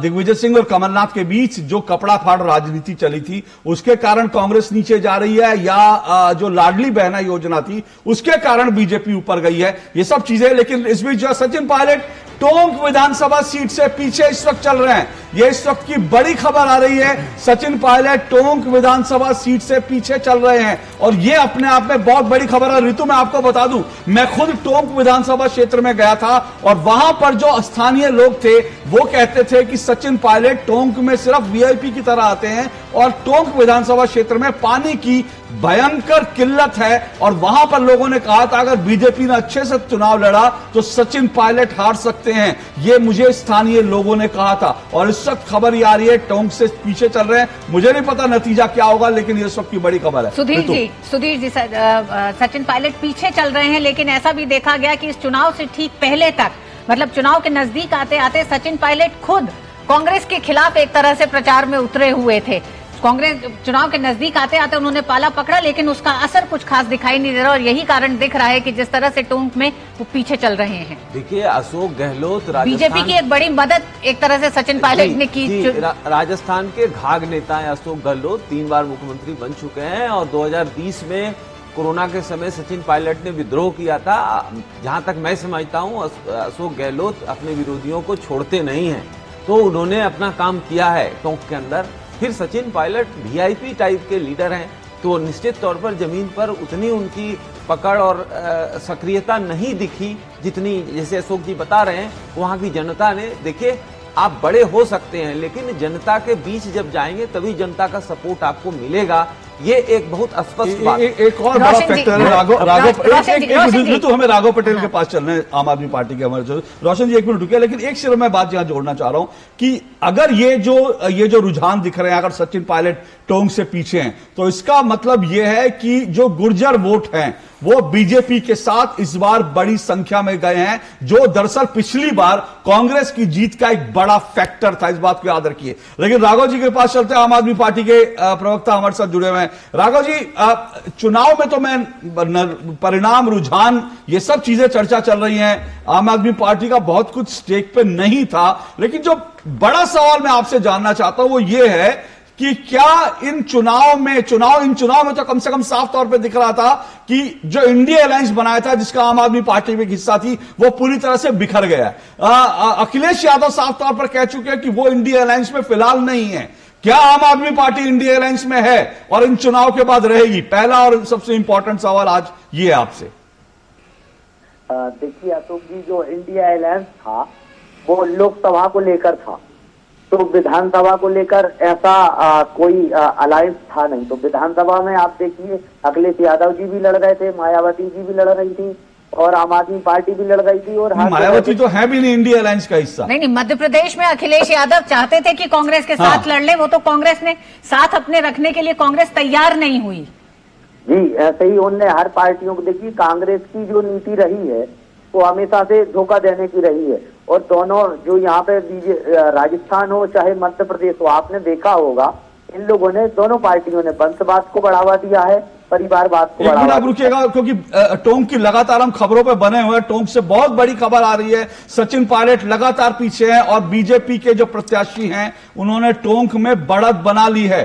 दिग्विजय सिंह और कमलनाथ के बीच जो कपड़ा फाड़ राजनीति चली थी उसके कारण कांग्रेस नीचे जा रही है, या जो लाडली बहना योजना थी उसके कारण बीजेपी ऊपर गई है, ये सब चीजें। लेकिन इस बीच जो सचिन पायलट टोंक विधानसभा सीट से पीछे इस वक्त चल रहे हैं, ये इस वक्त की बड़ी खबर आ रही है। सचिन पायलट टोंक विधानसभा सीट से पीछे चल रहे हैं और ये अपने आप में बहुत बड़ी खबर है। ऋतु, मैं आपको बता दूं, मैं खुद टोंक विधानसभा क्षेत्र में गया था और वहां पर जो स्थानीय लोग थे वो कहते थे कि सचिन पायलट टोंक में सिर्फ वीआईपी की तरह आते हैं और टोंक विधानसभा क्षेत्र में पानी की भयंकर किल्लत है। और वहां पर लोगों ने कहा था अगर बीजेपी ने अच्छे से चुनाव लड़ा तो सचिन पायलट हार सकते हैं, ये मुझे स्थानीय लोगों ने कहा था। और इस वक्त खबर ये आ रही है टोंक से पीछे चल रहे हैं, मुझे नहीं पता नतीजा क्या होगा, लेकिन ये इस वक्त की बड़ी खबर है। सुधीर जी सचिन पायलट पीछे चल रहे हैं, लेकिन ऐसा भी देखा गया कि इस चुनाव से ठीक पहले तक, मतलब चुनाव के नजदीक आते आते सचिन पायलट खुद कांग्रेस के खिलाफ एक तरह से प्रचार में उतरे हुए थे। कांग्रेस चुनाव के नजदीक आते आते उन्होंने पाला पकड़ा, लेकिन उसका असर कुछ खास दिखाई नहीं दे रहा और यही कारण दिख रहा है कि जिस तरह से टोंक में वो पीछे चल रहे हैं। देखिए, अशोक गहलोत बीजेपी की एक बड़ी मदद एक तरह से सचिन पायलट ने की। राजस्थान के घाघ नेता है अशोक गहलोत, 3 बार मुख्यमंत्री बन चुके हैं और 2020 में कोरोना के समय सचिन पायलट ने विद्रोह किया था। जहां तक मैं समझता हूं अशोक गहलोत अपने विरोधियों को छोड़ते नहीं हैं, तो उन्होंने अपना काम किया है टोंक के अंदर। फिर सचिन पायलट वीआईपी टाइप के लीडर हैं, तो निश्चित तौर पर जमीन पर उतनी उनकी पकड़ और सक्रियता नहीं दिखी जितनी, जैसे अशोक जी बता रहे हैं, वहां की जनता ने। देखिए, आप बड़े हो सकते हैं लेकिन जनता के बीच जब जाएंगे तभी जनता का सपोर्ट आपको मिलेगा, ये एक बहुत स्पष्ट बात। एक और बड़ा फैक्टर है ऋतु, हमें राघव पटेल के पास चलना है, आम आदमी पार्टी के हमारे। रोशन जी 1 मिनट रुकिए, लेकिन एक सिर्फ मैं बात यहां जोड़ना चाह रहा हूं कि अगर ये जो रुझान दिख रहे हैं, अगर सचिन पायलट टोंक से पीछे हैं, तो इसका मतलब यह है कि जो गुर्जर वोट हैं वो बीजेपी के साथ इस बार बड़ी संख्या में गए हैं, जो दरअसल पिछली बार कांग्रेस की जीत का एक बड़ा फैक्टर था, इस बात को याद रखिए। लेकिन राघव जी के पास चलते हैं, आम आदमी पार्टी के प्रवक्ता हमारे साथ जुड़े हुए हैं। राघव जी, चुनाव में तो मैं परिणाम, रुझान, ये सब चीजें चर्चा चल रही हैं, आम आदमी पार्टी का बहुत कुछ स्टेक पे नहीं था, लेकिन जो बड़ा सवाल मैं आपसे जानना चाहता हूं वो ये है कि क्या इन चुनाव में तो कम से कम साफ तौर पे दिख रहा था कि जो इंडिया अलायंस बनाया था, जिसका आम आदमी पार्टी में एक हिस्सा थी, वो पूरी तरह से बिखर गया। अखिलेश यादव साफ तौर पर कह चुके हैं कि वो इंडिया अलायंस में फिलहाल नहीं है। क्या आम आदमी पार्टी इंडिया अलायंस में है और इन चुनाव के बाद रहेगी? पहला और सबसे इंपॉर्टेंट सवाल आज ये आपसे। देखिए अशोक जी, जो इंडिया अलायंस था वो लोकसभा को लेकर था, तो विधानसभा को लेकर ऐसा कोई अलायंस था नहीं। तो विधानसभा में आप देखिए अखिलेश यादव जी भी लड़ रहे थे, मायावती जी भी लड़ रही थी और आम आदमी पार्टी भी लड़ गई थी। और मायावती तो है भी नहीं इंडिया अलायंस का हिस्सा। नहीं, मध्य प्रदेश में अखिलेश यादव चाहते थे कि कांग्रेस के साथ लड़ ले, वो तो कांग्रेस ने साथ अपने रखने के लिए कांग्रेस तैयार नहीं हुई। जी, ऐसे ही उनने हर पार्टियों को, देखिए कांग्रेस की जो नीति रही है वो हमेशा से धोखा देने की रही है। और दोनों जो यहाँ पे राजस्थान हो चाहे मध्य प्रदेश हो, आपने देखा होगा इन लोगों ने, दोनों पार्टियों ने वंशवाद को बढ़ावा दिया है, परिवारवाद को बढ़ावा दिया। आप रुकिएगा, क्योंकि टोंक की लगातार हम खबरों पे बने हुए हैं। टोंक से बहुत बड़ी खबर आ रही है, सचिन पायलट लगातार पीछे हैं और बीजेपी के जो प्रत्याशी हैं उन्होंने टोंक में बढ़त बना ली है।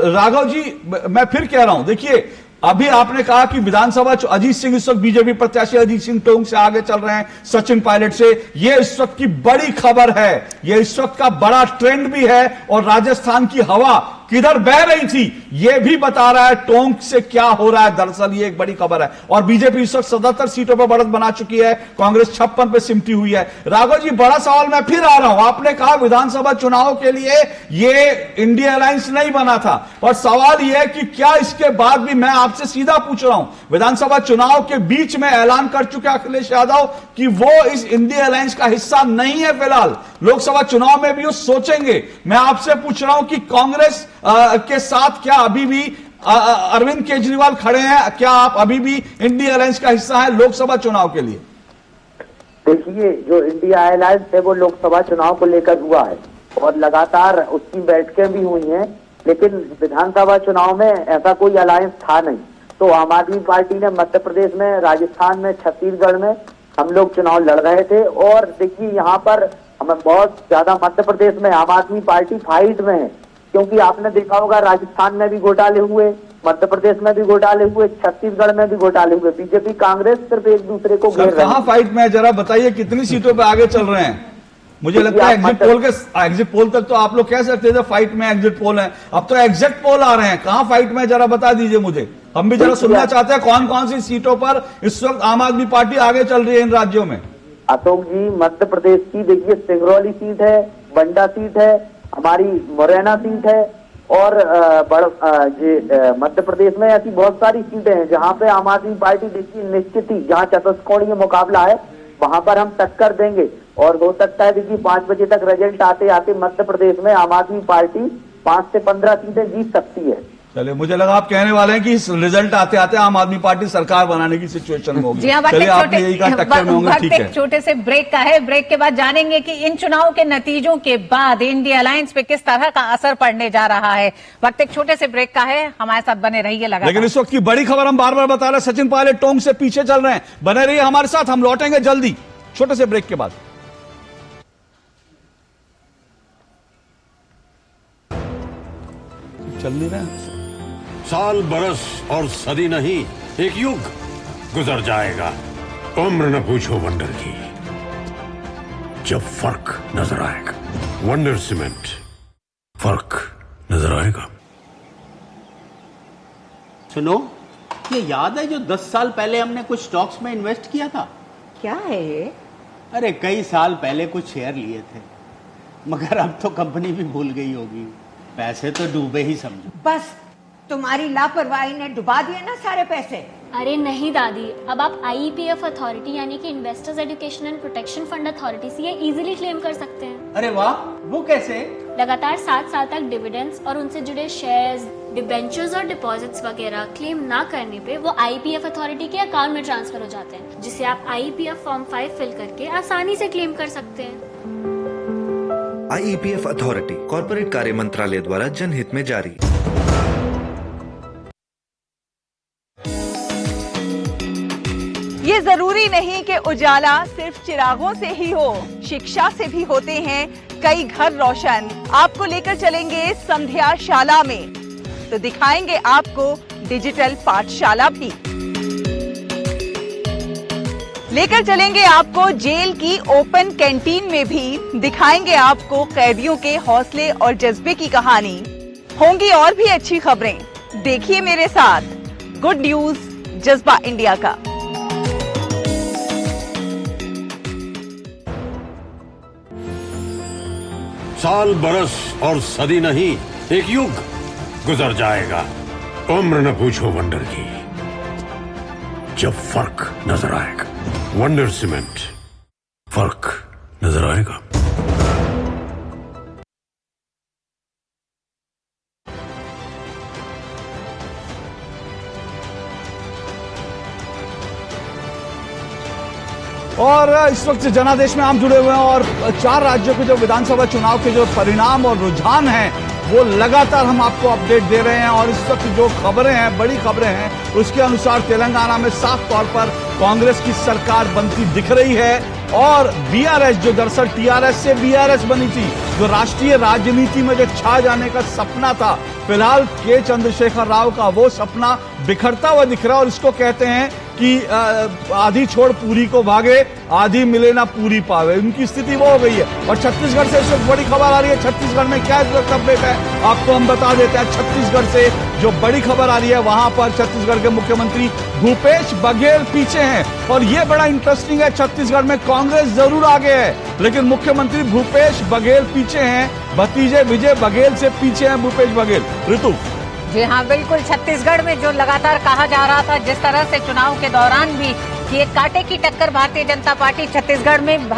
राघव जी, मैं फिर कह रहा हूं, देखिए अभी आपने कहा कि विधानसभा अजीत सिंह इस वक्त बीजेपी प्रत्याशी अजीत सिंह टोंक से आगे चल रहे हैं सचिन पायलट से, ये इस वक्त की बड़ी खबर है, ये इस वक्त का बड़ा ट्रेंड भी है। और राजस्थान की हवा किधर बह रही थी ये भी बता रहा है टोंक से क्या हो रहा है। दरअसल ये एक बड़ी खबर है और बीजेपी इस वक्त 77 सीटों पर बढ़त बना चुकी है, कांग्रेस 56 पे सिमटी हुई है। राघव जी, बड़ा सवाल मैं फिर आ रहा हूं, आपने कहा विधानसभा चुनाव के लिए ये इंडिया अलायंस नहीं बना था, और सवाल यह है कि क्या इसके बाद भी, मैं आपसे सीधा पूछ रहा हूं, विधानसभा चुनाव के बीच में ऐलान कर चुके अखिलेश यादव कि वो इस इंडिया अलायंस का हिस्सा नहीं है, फिलहाल लोकसभा चुनाव में भी वो सोचेंगे। मैं आपसे पूछ रहा हूं कि कांग्रेस के साथ क्या अभी भी अरविंद केजरीवाल खड़े हैं? क्या आप अभी भी इंडिया अलायंस का हिस्सा है लोकसभा चुनाव के लिए? देखिए, जो इंडिया अलायंस है वो लोकसभा चुनाव को लेकर हुआ है और लगातार उसकी बैठकें भी हुई हैं, लेकिन विधानसभा चुनाव में ऐसा कोई अलायंस था नहीं। तो आम आदमी पार्टी ने मध्य प्रदेश में, राजस्थान में, छत्तीसगढ़ में हम लोग चुनाव लड़ रहे थे। और देखिए यहाँ पर हमें बहुत ज्यादा मध्य प्रदेश में आम आदमी पार्टी फाइट में है, क्योंकि आपने देखा होगा राजस्थान में भी घोटाले हुए, मध्य प्रदेश में भी घोटाले हुए, छत्तीसगढ़ में भी घोटाले हुए। बीजेपी कांग्रेस सिर्फ एक दूसरे को घेर रही है। कहाँ फाइट में है जरा बताइए, कितनी सीटों पे आगे चल रहे हैं? मुझे लगता है एग्जिट पोल तक तो आप लोग कह सकते थे फाइट में, एग्जिट पोल है, अब तो एग्जिट पोल आ रहे हैं। कहाँ फाइट में जरा बता दीजिए मुझे, हम भी जरा सुनना चाहते हैं कौन कौन सी सीटों पर इस वक्त आम आदमी पार्टी आगे चल रही है इन राज्यों में। अशोक जी, मध्य प्रदेश की देखिए सिंगरौली सीट है, बंडा सीट है, हमारी मुरैना सीट है, और मध्य प्रदेश में ऐसी बहुत सारी सीटें हैं जहां पे आम आदमी पार्टी देखिए निश्चित ही, जहां चतुष्कोणीय मुकाबला है वहां पर हम टक्कर देंगे। और हो सकता है देखिए 5 बजे तक रिजल्ट आते आते मध्य प्रदेश में आम आदमी पार्टी 5 से 15 सीटें जीत सकती है। चलिए, मुझे लगा आप कहने वाले हैं कि इस रिजल्ट आते आते आम आदमी पार्टी सरकार बनाने की सिचुएशन में होगी। जी हाँ, चलिए, आपने यही कहा टक्कर में होंगे, ठीक है। छोटे से ब्रेक का है, ब्रेक के बाद जानेंगे कि इन चुनाव के नतीजों के बाद इंडिया अलायंस पे किस तरह का असर पड़ने जा रहा है। वक्त एक छोटे से ब्रेक का है, हमारे साथ बने रहिए लगातार। लेकिन इस वक्त की बड़ी खबर हम बार बार बता रहे हैं, सचिन पायलट टोंग से पीछे चल रहे हैं। बने रहिए हमारे साथ, हम लौटेंगे जल्दी छोटे से ब्रेक के बाद। चल नहीं रहे, साल, बरस और सदी नहीं, एक युग गुजर जाएगा। उम्र न पूछो वंडर की, जब फर्क नजर आएगा। वंडर सीमेंट, फर्क नजर आएगा। सुनो, ये याद है जो 10 साल पहले हमने कुछ स्टॉक्स में इन्वेस्ट किया था? क्या है ये? अरे कई साल पहले कुछ शेयर लिए थे, मगर अब तो कंपनी भी भूल गई होगी। पैसे तो डूबे ही समझो। बस तुम्हारी लापरवाही ने डुबा दिए ना सारे पैसे। अरे नहीं दादी, अब आप IEPF अथॉरिटी यानी कि investors education and protection fund authority से ये इजीली क्लेम कर सकते हैं। अरे वाह, वो कैसे? लगातार 7 साल तक डिविडेंड्स और उनसे जुड़े शेयर्स, डिबेंचर्स और डिपॉजिट्स वगैरह क्लेम ना करने पे वो IEPF अथॉरिटी के अकाउंट में ट्रांसफर हो जाते हैं, जिसे आप IEPF फॉर्म 5 फिल करके आसानी से क्लेम कर सकते हैं। IEPF अथॉरिटी कॉर्पोरेट कार्य मंत्रालय द्वारा जनहित में जारी। ये जरूरी नहीं कि उजाला सिर्फ चिरागों से ही हो, शिक्षा से भी होते हैं कई घर रोशन। आपको लेकर चलेंगे संध्या शाला में, तो दिखाएंगे आपको डिजिटल पाठशाला भी। लेकर चलेंगे आपको जेल की ओपन कैंटीन में भी, दिखाएंगे आपको कैदियों के हौसले और जज्बे की कहानी। होंगी और भी अच्छी खबरें, देखिए मेरे साथ गुड न्यूज जज्बा इंडिया का। साल, बरस और सदी नहीं, एक युग गुजर जाएगा। उम्र न पूछो वंडर की, जब फर्क नजर आएगा। वंडर सीमेंट, फर्क नजर आएगा। और इस वक्त जनादेश में हम जुड़े हुए हैं और 4 राज्यों के जो विधानसभा चुनाव के जो परिणाम और रुझान हैं वो लगातार हम आपको अपडेट दे रहे हैं। और इस वक्त जो खबरें हैं, बड़ी खबरें हैं, उसके अनुसार तेलंगाना में साफ तौर पर कांग्रेस की सरकार बनती दिख रही है। और बीआरएस, जो दरअसल टीआरएस से बीआरएस बनी थी, जो राष्ट्रीय राजनीति में जो छा जाने का सपना था, फिलहाल के चंद्रशेखर राव का वो सपना बिखरता हुआ दिख रहा है। और इसको कहते हैं कि आधी छोड़ पूरी को भागे, आधी मिले ना पूरी पावे, उनकी स्थिति वो हो गई है। और छत्तीसगढ़ से इस वक्त बड़ी खबर आ रही है। छत्तीसगढ़ में क्या इस वक्त अपडेट है आपको हम बता देते हैं। छत्तीसगढ़ से जो बड़ी खबर आ रही है, वहां पर छत्तीसगढ़ के मुख्यमंत्री भूपेश बघेल पीछे हैं। और ये बड़ा इंटरेस्टिंग है, छत्तीसगढ़ में कांग्रेस जरूर आगे है, लेकिन मुख्यमंत्री भूपेश बघेल पीछे हैं। भतीजे विजय बघेल से पीछे हैं भूपेश बघेल। ऋतु जी हाँ, बिल्कुल। छत्तीसगढ़ में जो लगातार कहा जा रहा था, जिस तरह से चुनाव के दौरान भी कि एक कांटे की टक्कर भारतीय जनता पार्टी छत्तीसगढ़ में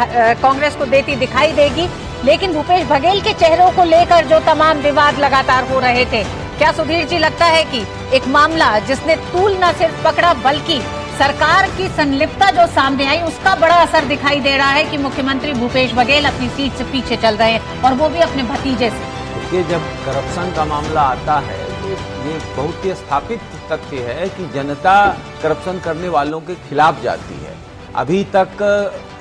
कांग्रेस को देती दिखाई देगी, लेकिन भूपेश बघेल के चेहरों को लेकर जो तमाम विवाद लगातार हो रहे थे, क्या सुधीर जी लगता है कि एक मामला जिसने तूल न सिर्फ पकड़ा बल्कि सरकार की संलिप्तता जो सामने आई, उसका बड़ा असर दिखाई दे रहा है कि मुख्यमंत्री भूपेश बघेल अपनी सीट से पीछे चल रहे हैं, और वो भी अपने भतीजे से। देखिए, जब करप्शन का मामला आता है तो ये बहुत ही स्थापित तथ्य है कि जनता करप्शन करने वालों के खिलाफ जाती है। अभी तक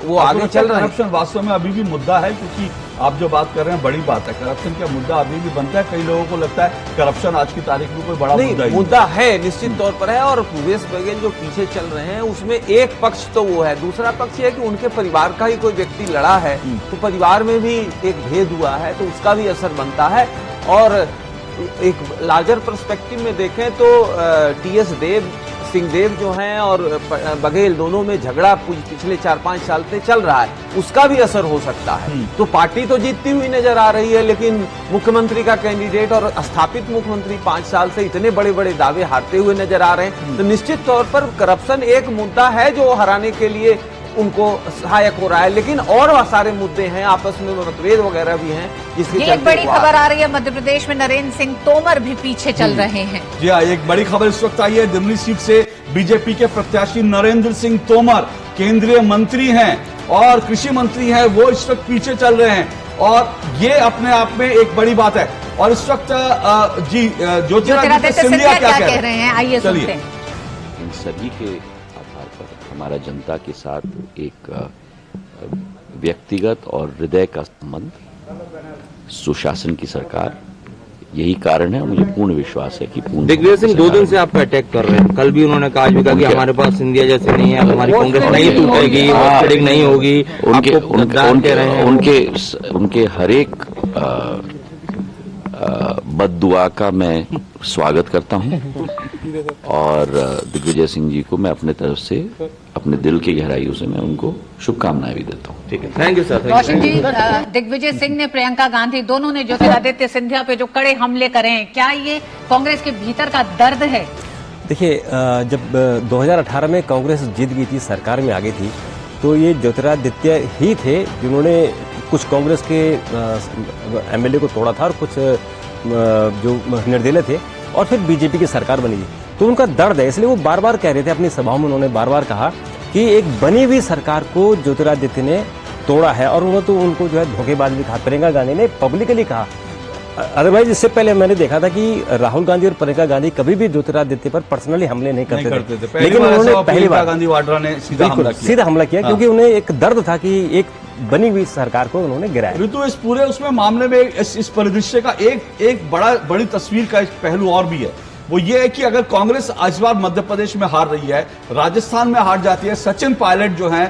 वो आगे चल रहा है। करप्शन वास्तव में अभी भी मुद्दा है, क्योंकि आप जो बात कर रहे हैं बड़ी बात है। करप्शन का मुद्दा अभी भी बनता है। कई लोगों को लगता है करप्शन आज की तारीख में कोई बड़ा मुद्दा है, निश्चित तौर पर है। और भूपेश बघेल जो पीछे चल रहे हैं उसमें एक पक्ष तो वो है, दूसरा पक्ष ये है कि उनके परिवार का ही कोई व्यक्ति लड़ा है तो परिवार में भी एक भेद हुआ है, तो उसका भी असर बनता है। और एक लार्जर पर्सपेक्टिव में देखें तो टीएस सिंहदेव जो हैं और बघेल दोनों में झगड़ा पिछले 4-5 साल से चल रहा है, उसका भी असर हो सकता है। तो पार्टी तो जीतती हुई नजर आ रही है, लेकिन मुख्यमंत्री का कैंडिडेट और स्थापित मुख्यमंत्री 5 साल से इतने बड़े बड़े दावे हारते हुए नजर आ रहे हैं। तो निश्चित तौर पर करप्शन एक मुद्दा है जो हराने के लिए उनको सहायक हो रहा है, लेकिन और सारे मुद्दे हैं, आपस में मतभेद वगैरह भी हैं जिसके ये एक बड़ी खबर आ रही है। मध्य प्रदेश में नरेंद्र सिंह तोमर भी पीछे चल रहे हैं। जी हाँ, एक बड़ी खबर इस वक्त आई है। दिल्ली सीट से बीजेपी के प्रत्याशी नरेंद्र सिंह तोमर केंद्रीय मंत्री हैं और कृषि मंत्री हैं, वो इस वक्त पीछे चल रहे हैं और ये अपने आप में एक बड़ी बात है। और इस वक्त ज्योतिरादित्य सिंधिया क्या कह रहे हैं, आइए सुनते हैं। इन सभी के हमारा जनता के साथ एक व्यक्तिगत और हृदय का संबंध, सुशासन की सरकार, यही कारण है। मुझे पूर्ण विश्वास है कि दिग्विजय सिंह 2 दिन से आपको अटैक कर रहे हैं। कल भी उन्होंने कहा कि हमारे पास सिंधिया जैसे नहीं है, हमारी कांग्रेस नहीं टूटेगी, नहीं होगी। उनके हर एक बद्दुआ का मैं स्वागत करता हूं और दिग्विजय सिंह जी को मैं अपने तरफ से, अपने दिल की गहराइयों से मैं उनको शुभकामनाएं भी देता हूं। ठीक है, थैंक यू सर। रोशन जी, दिग्विजय सिंह ने, प्रियंका गांधी दोनों ने ज्योतिरादित्य सिंधिया पे जो कड़े हमले करे हैं, क्या ये कांग्रेस के भीतर का दर्द है? देखिए, जब 2018 में कांग्रेस जीत गई थी, सरकार में आ गई थी, तो ये ज्योतिरादित्य ही थे जिन्होंने कुछ कांग्रेस के एमएलए को तोड़ा था और कुछ जो निर्दलीय थे, और फिर बीजेपी की सरकार बनी थी। तो उनका दर्द है, इसलिए वो बार बार कह रहे थे अपनी सभाओं में, उन्होंने बार बार कहा कि एक बनी हुई सरकार को ज्योतिरादित्य ने तोड़ा है। और उन्होंने तो उनको जो है धोखेबाज भी कहा। प्रियंका गांधी ने पब्लिकली कहा। अदरवाइज इससे पहले मैंने देखा था कि राहुल गांधी और प्रियंका गांधी कभी भी ज्योतिरादित्य पर पर्सनली हमले नहीं करते थे। लेकिन उन्होंने पहली बार गांधी वाड्रा ने सीधा हमला किया, क्योंकि उन्हें एक दर्द था कि एक बनी हुई सरकार को उन्होंने गिराया। ऋतु, इस पूरे उसमें मामले में इस परिदृश्य का एक बड़ी तस्वीर का एक पहलू और भी है। वो ये है कि अगर कांग्रेस इस बार मध्य प्रदेश में हार रही है, राजस्थान में हार जाती है, सचिन पायलट जो हैं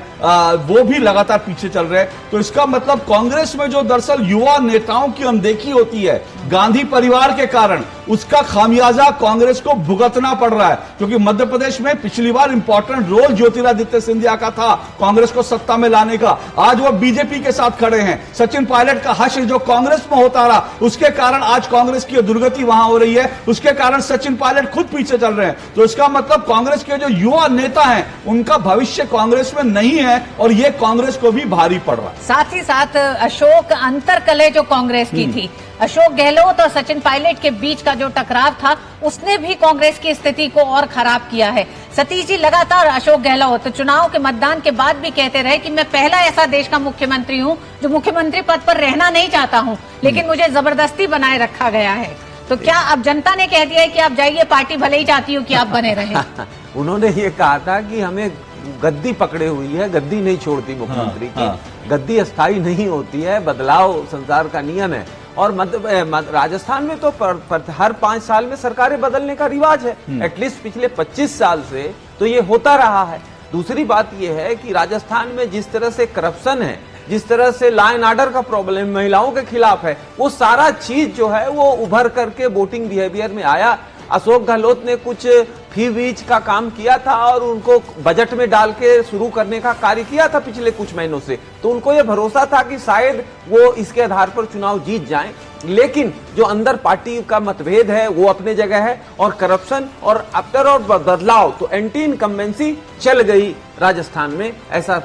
वो भी लगातार पीछे चल रहे हैं, तो इसका मतलब कांग्रेस में जो दरअसल युवा नेताओं की अनदेखी होती है गांधी परिवार के कारण, उसका खामियाजा कांग्रेस को भुगतना पड़ रहा है। क्योंकि मध्य प्रदेश में पिछली बार इंपॉर्टेंट रोल ज्योतिरादित्य सिंधिया का था कांग्रेस को सत्ता में लाने का। आज वो बीजेपी के साथ खड़े हैं। सचिन पायलट का हश्र जो कांग्रेस में होता रहा, उसके कारण आज कांग्रेस की दुर्गति वहां हो रही है, उसके कारण सचिन पायलट खुद पीछे चल रहे हैं। तो इसका मतलब कांग्रेस के जो युवा नेता हैं उनका भविष्य कांग्रेस में नहीं है और ये कांग्रेस को भी भारी पड़ रहा है। साथ ही साथ अशोक अंतरकलह जो कांग्रेस की थी, अशोक गहलोत और सचिन पायलट के बीच का जो टकराव था, उसने भी कांग्रेस की स्थिति को और खराब किया है। सतीश जी, लगातार अशोक गहलोत चुनाव के मतदान के बाद भी कहते रहे कि मैं पहला ऐसा देश का मुख्यमंत्री हूं जो मुख्यमंत्री पद पर रहना नहीं चाहता हूं, लेकिन मुझे जबरदस्ती बनाए रखा गया है। तो क्या अब जनता ने कह दिया है कि आप जाइए, पार्टी भले ही चाहती हो कि आप बने रहें? उन्होंने ये कहा था कि हमें गद्दी पकड़े हुई है, गद्दी नहीं छोड़ती मुख्यमंत्री की। गद्दी अस्थायी नहीं होती है, बदलाव संसार का नियम है। और राजस्थान में तो हर 5 साल में सरकारें बदलने का रिवाज है, एटलीस्ट पिछले 25 साल से तो ये होता रहा है। दूसरी बात ये है कि राजस्थान में जिस तरह से करप्शन है, जिस तरह से लॉ एंड ऑर्डर का प्रॉब्लम महिलाओं के खिलाफ है, वो सारा चीज जो है वो उभर करके वोटिंग बिहेवियर में आया। अशोक गहलोत ने कुछ फी वीज का काम किया था और उनको बजट में डाल के शुरू करने का कार्य किया था पिछले कुछ महीनों से, तो उनको ये भरोसा था कि शायद वो इसके आधार पर चुनाव जीत जाएं। लेकिन जो अंदर पार्टी का मतभेद है वो अपने जगह है, और करप्शन और आफ्टर और बदलाव, तो एंटी इनकम्बेंसी चल गई राजस्थान में, ऐसा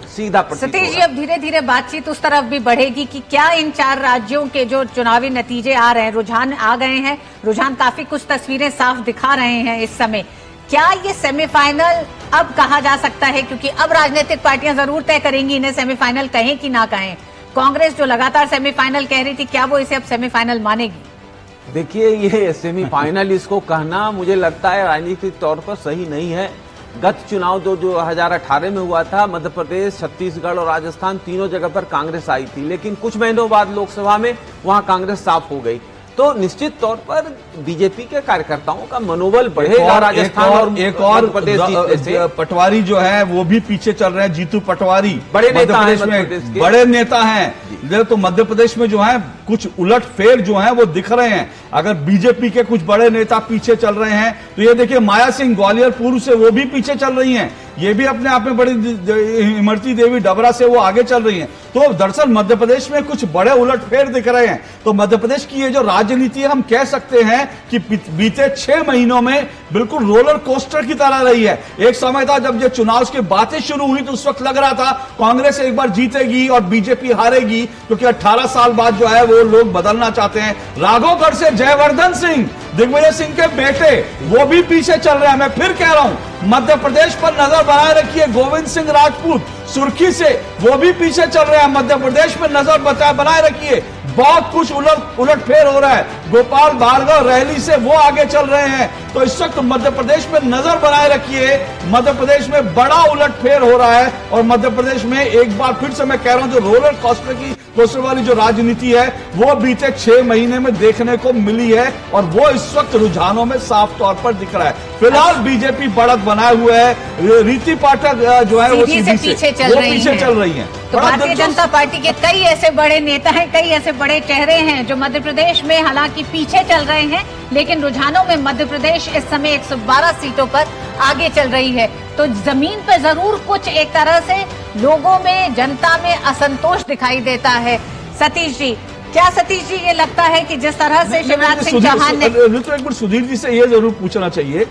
सीधा। सतीश जी, अब धीरे धीरे बातचीत उस तरफ भी बढ़ेगी कि क्या इन 4 राज्यों के जो चुनावी नतीजे आ रहे हैं, रुझान आ गए हैं, रुझान काफी कुछ तस्वीरें साफ दिखा रहे हैं इस समय, क्या ये सेमीफाइनल अब कहा जा सकता है? क्योंकि अब राजनीतिक पार्टियां जरूर तय करेंगी इन्हें सेमीफाइनल कहें कि ना कहें। कांग्रेस जो लगातार सेमीफाइनल कह रही थी, क्या वो इसे अब सेमीफाइनल मानेगी? देखिए, ये सेमीफाइनल इसको कहना मुझे लगता है राजनीतिक तौर पर सही नहीं है। गत चुनाव जो 2018 में हुआ था, मध्य प्रदेश, छत्तीसगढ़ और राजस्थान तीनों जगह पर कांग्रेस आई थी, लेकिन कुछ महीनों बाद लोकसभा में वहां कांग्रेस साफ हो गई। तो निश्चित तौर पर बीजेपी के कार्यकर्ताओं का मनोबल बढ़ेगा राजस्थान और एक और प्रदेश जीतने से। पटवारी जो है वो भी पीछे चल रहे हैं, जीतू पटवारी बड़े नेता हैं, बड़े नेता हैं। तो मध्य प्रदेश में जो है कुछ उलट फेर जो है वो दिख रहे हैं। अगर बीजेपी के कुछ बड़े नेता पीछे चल रहे हैं तो ये देखिए माया सिंह ग्वालियर पूर्व से वो भी पीछे चल रही हैं। ये भी अपने आप में बड़ी, इमरती देवी डबरा से वो आगे चल रही हैं। तो दरअसल मध्य प्रदेश में कुछ बड़े उलटफेर दिख रहे हैं। तो मध्य प्रदेश की ये जो राजनीति है, हम कह सकते हैं कि बीते 6 महीनों में बिल्कुल रोलर कोस्टर की तरह रही है। एक समय था जब ये चुनाव की बातें शुरू हुई तो उस वक्त लग रहा था कांग्रेस एक बार जीतेगी और बीजेपी हारेगी, क्योंकि 18 साल बाद जो है वो लोग बदलना चाहते हैं। राघवगढ़ से जयवर्धन सिंह, दिग्विजय सिंह के बेटे, वो भी पीछे चल रहे हैं। मैं फिर कह रहा हूं, मध्य प्रदेश पर नजर बनाए रखिए। गोविंद सिंह राजपूत सुर्खी से, वो भी पीछे चल रहे हैं। मध्य प्रदेश में नजर बनाए रखिए। बहुत कुछ उलटफेर हो रहा है। गोपाल भार्गव रैली से वो आगे चल रहे हैं। तो इस वक्त मध्य प्रदेश में नजर बनाए रखिए। मध्य प्रदेश में बड़ा उलटफेर हो रहा है और मध्य प्रदेश में एक बार फिर से मैं कह रहा हूं, जो रोलर कोस्टर वाली जो राजनीति है वो बीते 6 महीने में देखने को मिली है और वो इस वक्त रुझानों में साफ तौर पर दिख रहा है। फिलहाल बीजेपी बढ़त बनाए हुए है। रीति पाठक जो है वो सीधी से पीछे चल रही है। तो भारतीय जनता पार्टी के कई ऐसे बड़े नेता हैं, कई ऐसे बड़े चेहरे हैं जो मध्य प्रदेश में हालांकि पीछे चल रहे हैं, लेकिन रुझानों में मध्य प्रदेश इस समय 112 सीटों पर आगे चल रही है। तो जमीन पर जरूर कुछ एक तरह से लोगों में, जनता में असंतोष दिखाई देता है। सतीश जी, क्या सतीश जी ये लगता है कि जिस तरह से शिवराज सिंह चौहान ने, एक बार सुधीर जी से ये जरूर पूछना चाहिए,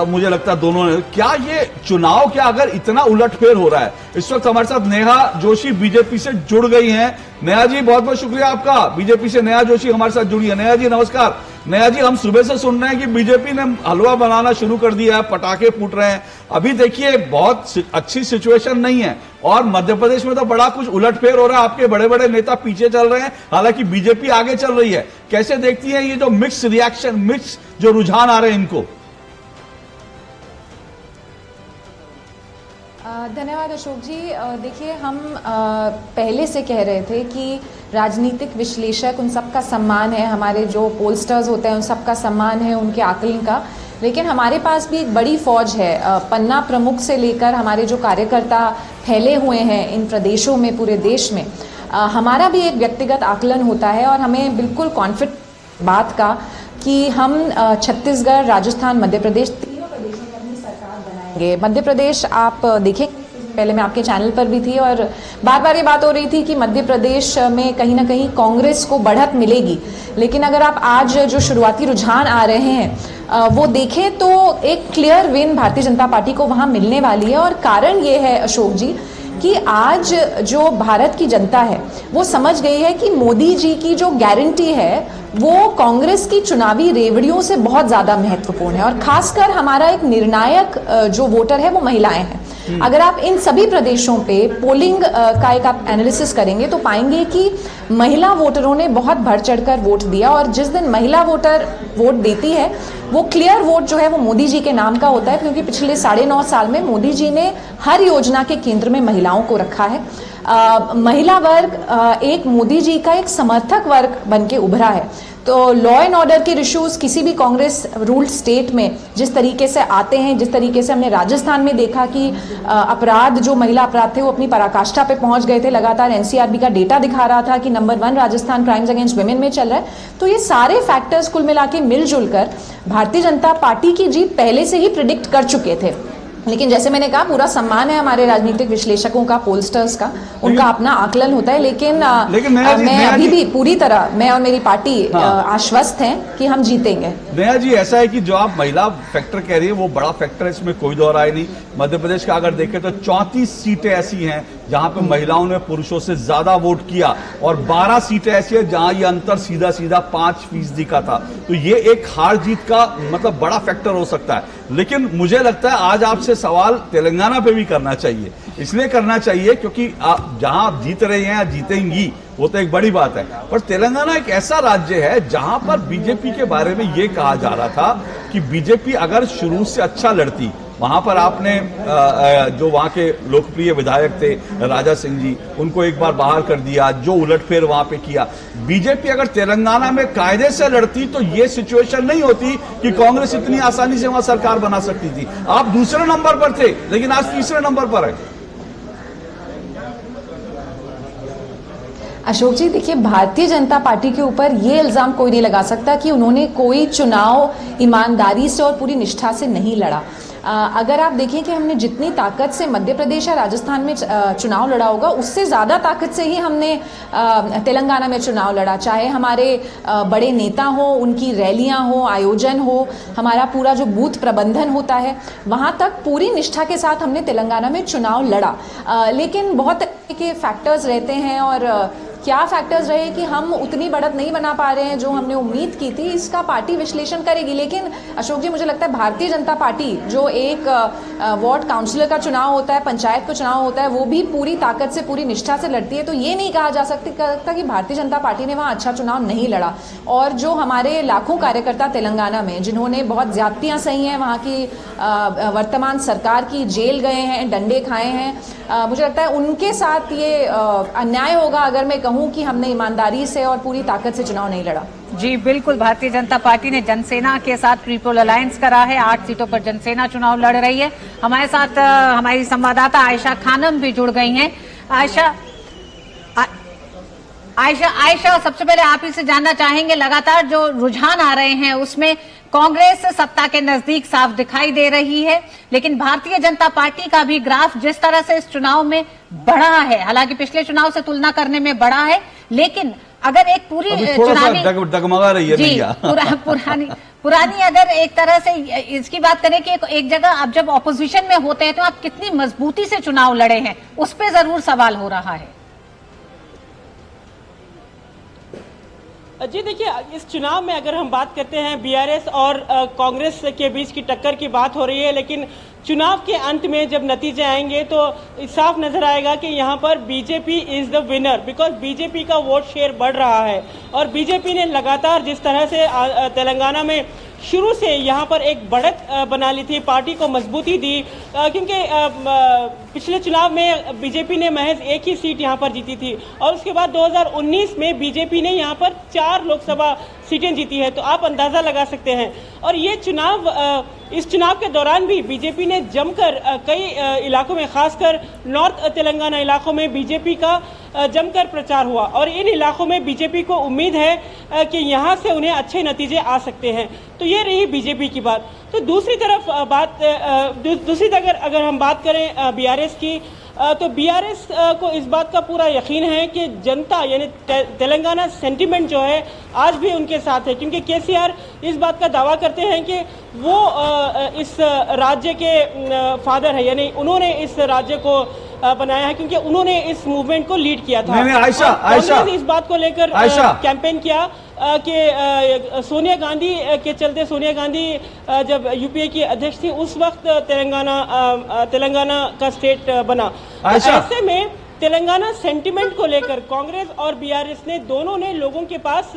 मुझे लगता है दोनों ने, क्या ये चुनाव क्या अगर इतना उलटफेर हो रहा है, इस वक्त हमारे साथ नेहा जोशी बीजेपी से जुड़ गई हैं। नेहा जी, बहुत बहुत शुक्रिया आपका। बीजेपी से नेहा जोशी हमारे साथ जुड़ी है। नेहा जी नमस्कार। नेहा जी, हम सुबह से सुन रहे हैं कि बीजेपी ने हलवा बनाना शुरू कर दिया है, पटाखे फूट रहे हैं। अभी देखिए बहुत अच्छी सिचुएशन नहीं है और मध्य प्रदेश में तो बड़ा कुछ उलटफेर हो रहा है। आपके बड़े बड़े नेता पीछे चल रहे हैं, हालांकि बीजेपी आगे चल रही है। कैसे देखती हैं ये जो मिक्स रिएक्शन, मिक्स जो रुझान आ रहे हैं इनको? धन्यवाद अशोक जी। देखिए, हम पहले से कह रहे थे कि राजनीतिक विश्लेषक, उन सबका सम्मान है, हमारे जो पोलस्टर्स होते हैं उन सबका सम्मान है, उनके आकलन का, लेकिन हमारे पास भी एक बड़ी फौज है। पन्ना प्रमुख से लेकर हमारे जो कार्यकर्ता फैले हुए हैं इन प्रदेशों में, पूरे देश में, हमारा भी एक व्यक्तिगत आकलन होता है और हमें बिल्कुल कॉन्फिडेंस बात का कि हम छत्तीसगढ़, राजस्थान, मध्य प्रदेश तीनों प्रदेशों में अपनी सरकार बनाएंगे। मध्य प्रदेश आप देखें, पहले मैं आपके चैनल पर भी थी और बार बार ये बात हो रही थी कि मध्य प्रदेश में कहीं ना कहीं कांग्रेस को बढ़त मिलेगी, लेकिन अगर आप आज जो शुरुआती रुझान आ रहे हैं वो देखें तो एक clear win Bharatiya Janata party को वहां मिलने वाली है। और कारण ये है अशोक जी कि आज जो भारत की जनता है वो समझ गई है कि मोदी जी की जो गारंटी है वो कांग्रेस की चुनावी रेवड़ियों से बहुत ज्यादा महत्वपूर्ण है और खासकर हमारा एक निर्णायक जो वोटर है वो महिलाएं हैं। अगर आप इन सभी प्रदेशों पे पोलिंग का एक आप एनालिसिस करेंगे तो पाएंगे कि महिला वोटरों ने बहुत बढ़ चढ़कर वोट दिया और जिस दिन महिला वोटर वोट देती है वो क्लियर वोट जो है वो मोदी जी के नाम का होता है, क्योंकि पिछले 9.5 साल में मोदी जी ने हर योजना के केंद्र में महिलाओं को रखा है। महिला वर्ग एक मोदी जी का एक समर्थक वर्ग बन के उभरा है। तो लॉ एंड ऑर्डर के इश्यूज किसी भी कांग्रेस रूल्ड स्टेट में जिस तरीके से आते हैं, जिस तरीके से हमने राजस्थान में देखा कि अपराध, जो महिला अपराध थे वो अपनी पराकाष्ठा पे पहुंच गए थे, लगातार एनसीआरबी का डेटा दिखा रहा था कि number 1 Rajasthan crimes against women में चल रहा है। तो ये सारे फैक्टर्स कुल मिला के मिलजुल कर भारतीय जनता पार्टी की जीत पहले से ही प्रिडिक्ट कर चुके थे। लेकिन जैसे मैंने कहा, पूरा सम्मान है हमारे राजनीतिक विश्लेषकों का, पोलस्टर्स का, उनका अपना आकलन होता है, लेकिन मैं अभी भी पूरी तरह, मैं और मेरी पार्टी आश्वस्त हैं कि हम जीतेंगे। नया जी, ऐसा है कि जो आप महिला फैक्टर कह रही है वो बड़ा फैक्टर है, इसमें कोई दो राय नहीं। मध्य प्रदेश का अगर देखें तो 34 सीटें ऐसी हैं जहां पे महिलाओं ने पुरुषों से ज्यादा वोट किया और 12 सीटें ऐसी है जहां ये अंतर सीधा 5% का था। तो ये एक हार जीत का मतलब बड़ा फैक्टर हो सकता है। लेकिन मुझे लगता है आज आपसे सवाल तेलंगाना पे भी करना चाहिए। इसलिए करना चाहिए क्योंकि आप जहां जीत रहे हैं या जीतेंगी वो तो एक बड़ी बात है। पर तेलंगाना एक ऐसा राज्य है जहां पर बीजेपी के बारे में ये कहा जा रहा था कि बीजेपी अगर शुरू से अच्छा लड़ती, वहां पर आपने जो वहां के लोकप्रिय विधायक थे राजा सिंह जी, उनको एक बार बाहर कर दिया, जो उलटफेर वहां पे किया। बीजेपी अगर तेलंगाना में कायदे से लड़ती तो ये सिचुएशन नहीं होती कि कांग्रेस इतनी आसानी से वहां सरकार बना सकती थी। आप दूसरे नंबर पर थे, लेकिन आज तीसरे नंबर पर है। अशोक जी, देखिए, भारतीय जनता पार्टी के ऊपर ये इल्जाम कोई नहीं लगा सकता कि उन्होंने कोई चुनाव ईमानदारी से और पूरी निष्ठा से नहीं लड़ा। अगर आप देखें कि हमने जितनी ताकत से मध्य प्रदेश या राजस्थान में चुनाव लड़ा होगा, उससे ज़्यादा ताकत से ही हमने तेलंगाना में चुनाव लड़ा। चाहे हमारे बड़े नेता हो, उनकी रैलियां हो, आयोजन हो, हमारा पूरा जो बूथ प्रबंधन होता है, वहाँ तक पूरी निष्ठा के साथ हमने तेलंगाना में चुनाव लड़ा। लेकिन बहुत तरह के फैक्टर्स रहते हैं, और क्या फैक्टर्स रहे कि हम उतनी बढ़त नहीं बना पा रहे हैं जो हमने उम्मीद की थी, इसका पार्टी विश्लेषण करेगी। लेकिन अशोक जी, मुझे लगता है भारतीय जनता पार्टी जो एक वार्ड काउंसिलर का चुनाव होता है, पंचायत का चुनाव होता है, वो भी पूरी ताकत से, पूरी निष्ठा से लड़ती है। तो ये नहीं कहा जा सकता कि भारतीय जनता पार्टी ने वहाँ अच्छा चुनाव नहीं लड़ा। और जो हमारे लाखों कार्यकर्ता तेलंगाना में जिन्होंने बहुत ज्यादतियाँ सही हैं, वहाँ की वर्तमान सरकार की, जेल गए हैं, डंडे खाए हैं, मुझे लगता है उनके साथ ये अन्याय होगा अगर मैं कहूं कि हमने ईमानदारी से और पूरी ताकत से चुनाव नहीं लड़ा। जी बिल्कुल, भारतीय जनता पार्टी ने जनसेना के साथ ट्रिपल अलायंस करा है। 8 सीटों पर जनसेना चुनाव लड़ रही है। हमारे साथ हमारी संवाददाता आयशा खानम भी जुड़ गई हैं। आयशा, सबसे पहले आप ही से जानना चाहेंगे, लगातार जो रुझान आ रहे हैं उसमें कांग्रेस सत्ता के नजदीक साफ दिखाई दे रही है, लेकिन भारतीय जनता पार्टी का भी ग्राफ जिस तरह से इस चुनाव में बढ़ा है, हालांकि पिछले चुनाव से तुलना करने में बढ़ा है, लेकिन अगर एक पूरी चुनावी डगमगा रही है जी पुरानी अगर एक तरह से इसकी बात करें कि एक जगह आप जब ऑपोजिशन में होते हैं तो आप कितनी मजबूती से चुनाव लड़े हैं, उस पर जरूर सवाल हो रहा है। जी देखिए, इस चुनाव में अगर हम बात करते हैं बीआरएस और कांग्रेस के बीच की टक्कर की बात हो रही है, लेकिन चुनाव के अंत में जब नतीजे आएंगे तो साफ नजर आएगा कि यहाँ पर BJP is the winner, because BJP का वोट शेयर बढ़ रहा है। और बीजेपी ने लगातार जिस तरह से तेलंगाना में शुरू से यहाँ पर एक बढ़त बना ली थी, पार्टी को मजबूती दी, क्योंकि पिछले चुनाव में बीजेपी ने महज एक ही सीट यहाँ पर जीती थी, और उसके बाद 2019 में बीजेपी ने यहाँ पर 4 लोकसभा सीटें जीती है। तो आप अंदाजा लगा सकते हैं। और ये चुनाव, इस चुनाव के दौरान भी बीजेपी ने जमकर कई इलाकों में, खासकर नॉर्थ तेलंगाना इलाकों में बीजेपी का जमकर प्रचार हुआ, और इन इलाकों में बीजेपी को उम्मीद है कि यहाँ से उन्हें अच्छे नतीजे आ सकते हैं। तो ये रही बीजेपी की बात। तो दूसरी तरफ अगर हम बात करें बीआरएस की, तो बीआरएस को इस बात का पूरा यकीन है कि जनता यानी तेलंगाना सेंटिमेंट जो है आज भी उनके साथ है, क्योंकि केसीआर इस बात का दावा करते हैं कि वो इस राज्य के फादर है, यानी उन्होंने इस राज्य को बनाया है, क्योंकि उन्होंने इस मूवमेंट को लीड किया था। आयशा इस बात को लेकर कैंपेन किया कि सोनिया गांधी के चलते, सोनिया गांधी जब यूपीए की अध्यक्ष थी उस वक्त तेलंगाना का स्टेट बना। ऐसे में तेलंगाना सेंटिमेंट को लेकर कांग्रेस और बीआरएस ने दोनों ने लोगों के पास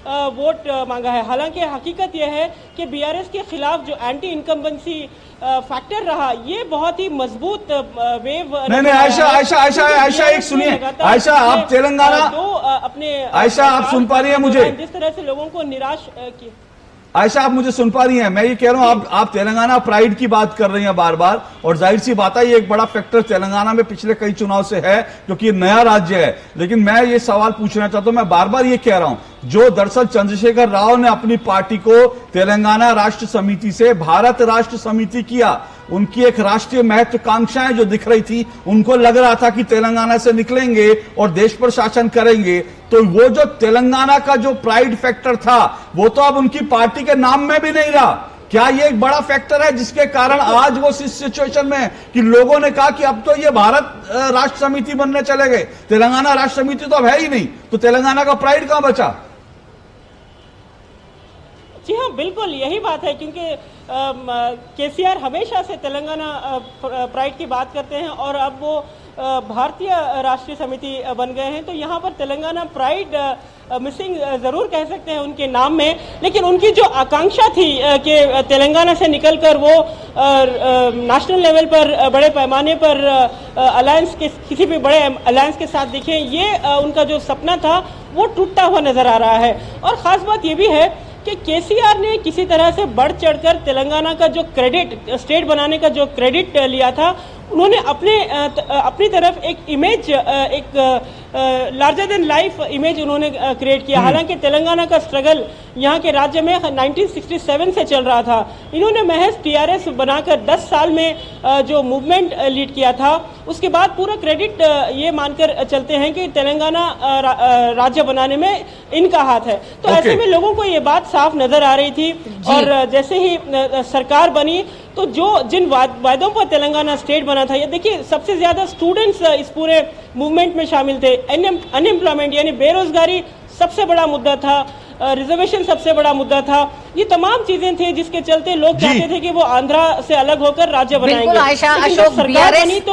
वोट मांगा है। हालांकि हकीकत यह है कि बीआरएस के खिलाफ जो एंटी इनकम्बेंसी फैक्टर रहा, ये बहुत ही मजबूत वेव। नहीं आयशा एक सुनिए। आयशा, आप तेलंगाना अपने आयशा आप सुन पा रही है मुझे? जिस तरह से लोगों को निराश किया। आयशा, आप मुझे सुन पा रही हैं? मैं ये कह रहा हूं, आप तेलंगाना प्राइड की बात कर रही हैं बार बार, और जाहिर सी बात है ये एक बड़ा फैक्टर तेलंगाना में पिछले कई चुनाव से है, क्योंकि नया राज्य है। लेकिन मैं ये सवाल पूछना चाहता हूं, मैं बार बार ये कह रहा हूं, जो दरअसल चंद्रशेखर राव ने अपनी पार्टी को तेलंगाना राष्ट्र समिति से भारत राष्ट्र समिति किया, उनकी एक राष्ट्रीय महत्वाकांक्षाएं जो दिख रही थी, उनको लग रहा था कि तेलंगाना से निकलेंगे और देश पर शासन करेंगे, तो वो जो तेलंगाना का जो प्राइड फैक्टर था वो तो अब उनकी पार्टी के नाम में भी नहीं रहा। क्या ये एक बड़ा फैक्टर है जिसके कारण आज वो इस सिचुएशन में कि लोगों ने कहा कि अब तो ये भारत राष्ट्र समिति बनने चले गए, तेलंगाना राष्ट्र समिति तो अब है ही नहीं, तो तेलंगाना का प्राइड कहां बचा? जी हाँ, बिल्कुल यही बात है, क्योंकि केसीआर हमेशा से तेलंगाना प्राइड की बात करते हैं, और अब वो भारतीय राष्ट्रीय समिति बन गए हैं। तो यहाँ पर तेलंगाना प्राइड मिसिंग जरूर कह सकते हैं उनके नाम में, लेकिन उनकी जो आकांक्षा थी कि तेलंगाना से निकलकर वो नेशनल लेवल पर बड़े पैमाने पर अलायंस के किसी भी बड़े अलायंस के साथ दिखे, ये उनका जो सपना था वो टूटता हुआ नजर आ रहा है। और खास बात ये भी है कि केसीआर ने किसी तरह से बढ़ चढ़कर तेलंगाना का जो क्रेडिट, स्टेट बनाने का जो क्रेडिट लिया था, उन्होंने अपनी तरफ एक इमेज, एक लार्जर देन लाइफ इमेज उन्होंने क्रिएट किया। हालांकि तेलंगाना का स्ट्रगल यहाँ के राज्य में 1967 से चल रहा था। इन्होंने महज टीआरएस बनाकर 10 साल में जो मूवमेंट लीड किया था, उसके बाद पूरा क्रेडिट ये मानकर चलते हैं कि तेलंगाना राज्य बनाने में इनका हाथ है। तो ऐसे में लोगों को ये बात साफ नजर आ रही थी। और जैसे ही सरकार बनी तो जिन वायदों पर तेलंगाना स्टेट बना था, ये देखिए सबसे ज्यादा स्टूडेंट्स इस पूरे मूवमेंट में शामिल थे। अनएम्प्लॉयमेंट यानी बेरोजगारी सबसे बड़ा मुद्दा था, रिजर्वेशन सबसे बड़ा मुद्दा था। ये तमाम चीजें थी जिसके चलते लोग चाहते थे कि वो आंध्रा से अलग होकर राज्य बनाएंगे। बिल्कुल आयशा, अशोक,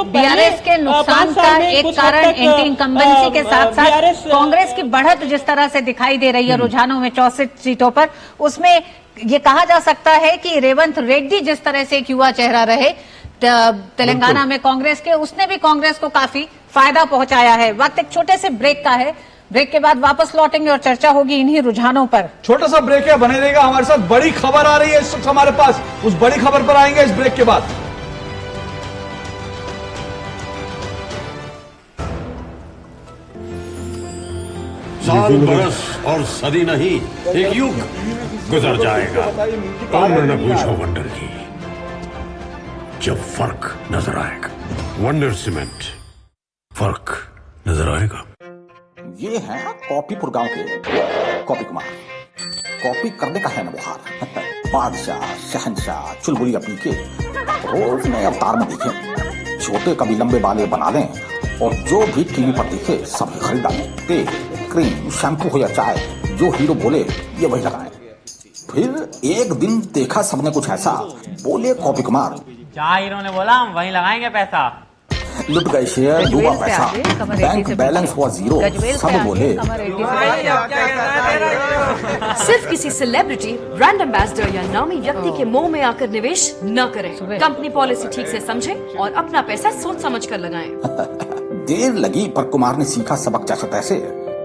बीआरएस के नुकसान का एक कारण एंटी इनकम्बेंसी के साथ साथ कांग्रेस की बढ़त जिस तरह से दिखाई दे रही है रुझानों में 64 सीटों पर, उसमें ये कहा जा सकता है कि रेवंत रेड्डी जिस तरह से एक युवा चेहरा रहे तेलंगाना में कांग्रेस के, उसने भी कांग्रेस को काफी फायदा पहुंचाया है। वक्त एक छोटे से ब्रेक का है, ब्रेक के बाद वापस लौटेंगे और चर्चा होगी इन्हीं रुझानों पर। छोटा सा ब्रेक है, बने रहेगा हमारे साथ। बड़ी खबर आ रही है इस वक्त हमारे पास, उस बड़ी खबर पर आएंगे इस ब्रेक के बाद। साल, बरस और सदी नहीं, एक युग गुजर जाएगा। उम्र न पूछो वंडर की, जब फर्क नजर आएगा। वंडर सीमेंट, फर्क नजर आएगा। ये है कॉपीपुर गांव के कॉपी कुमार। कॉपी करने का है ना बुखार। बादशाह, शहनशाह, चुलबुली अपनी के रोज नए अवतार में दिखे। छोटे कभी लंबे बाले बना लें और जो भी टीवी पर दिखे सब खरीदा लें। तेल, क्रीम, शैम्पू हो या चाय, जो हीरो बोले ये वही लगाएं। फिर एक दिन देखा सबने कुछ ऐसा, बोले कॉपी कुमार, जहाँ हीरो ने बोला हम वहीं लगाएंगे पैसा। लुट गए शेयर, डूबा पैसा, बैंक बैलेंस हुआ जीरो, सब बोले। सिर्फ किसी सेलिब्रिटी, ब्रांड एम्बेसडर या नामी व्यक्ति के मोह में आकर निवेश न करें। कंपनी पॉलिसी ठीक से समझें और अपना पैसा सोच समझ कर लगाएं। देर लगी पर कुमार ने सीखा सबक जैसे तैसे।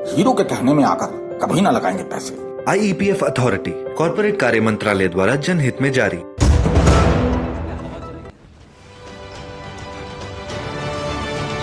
हीरो के कहने में आकर कभी न लगाएंगे पैसे। IEPF अथॉरिटी, कॉर्पोरेट कार्य मंत्रालय द्वारा जनहित में जारी।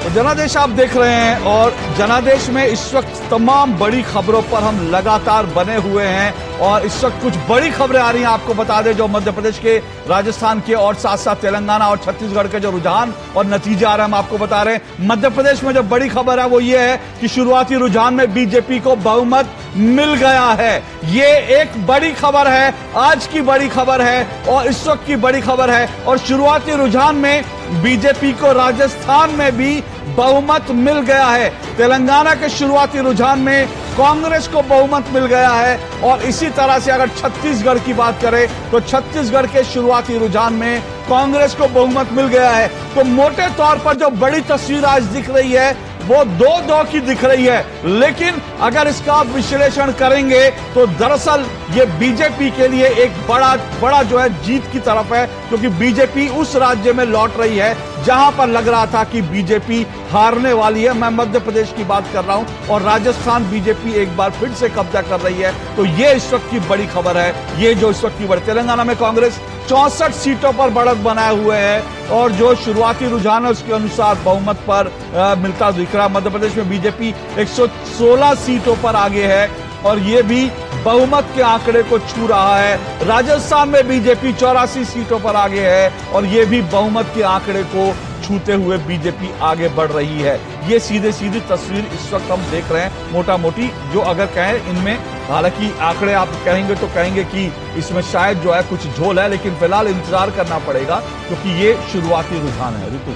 तो जनादेश आप देख रहे हैं और जनादेश में इस वक्त तमाम बड़ी खबरों पर हम लगातार बने हुए हैं और इस वक्त कुछ बड़ी खबरें आ रही हैं। आपको बता दें जो मध्य प्रदेश के, राजस्थान के और साथ साथ तेलंगाना और छत्तीसगढ़ के जो रुझान और नतीजे आ रहे हैं हम आपको बता रहे हैं। मध्य प्रदेश में जो बड़ी खबर है वो ये है कि शुरुआती रुझान में बीजेपी को बहुमत मिल गया है। ये एक बड़ी खबर है, आज की बड़ी खबर है और इस वक्त की बड़ी खबर है। और शुरुआती रुझान में बीजेपी को राजस्थान में भी बहुमत मिल गया है। तेलंगाना के शुरुआती रुझान में कांग्रेस को बहुमत मिल गया है और इसी तरह से अगर छत्तीसगढ़ की बात करें तो छत्तीसगढ़ के शुरुआती रुझान में कांग्रेस को बहुमत मिल गया है। तो मोटे तौर पर जो बड़ी तस्वीर आज दिख रही है वो 2-2 की दिख रही है, लेकिन अगर इसका आप विश्लेषण करेंगे तो दरअसल ये बीजेपी के लिए एक बड़ा जो है जीत की तरफ है, क्योंकि बीजेपी उस राज्य में लौट रही है जहां पर लग रहा था कि बीजेपी हारने वाली है। मैं मध्य प्रदेश की बात कर रहा हूं और राजस्थान बीजेपी एक बार फिर से कब्जा कर रही है। तो ये इस वक्त की बड़ी खबर है। ये जो इस वक्त की बड़ी, तेलंगाना में कांग्रेस 64 सीटों पर बढ़त बनाए हुए है और जो शुरुआती रुझान है उसके अनुसार बहुमत पर मिलता दिख रहा है। मध्य प्रदेश में बीजेपी 116 सीटों पर आगे है और ये भी बहुमत के आंकड़े को छू रहा है। राजस्थान में बीजेपी 84 सीटों पर आगे है और ये भी बहुमत के आंकड़े को छूते हुए बीजेपी आगे बढ़ रही है। ये सीधी तस्वीर इस वक्त हम देख रहे हैं मोटा मोटी, जो अगर कहें इनमें, हालांकि आंकड़े आप कहेंगे तो कहेंगे कि इसमें शायद जो है कुछ झोल है, लेकिन फिलहाल इंतजार करना पड़ेगा क्योंकि ये शुरुआती रुझान है। ऋतु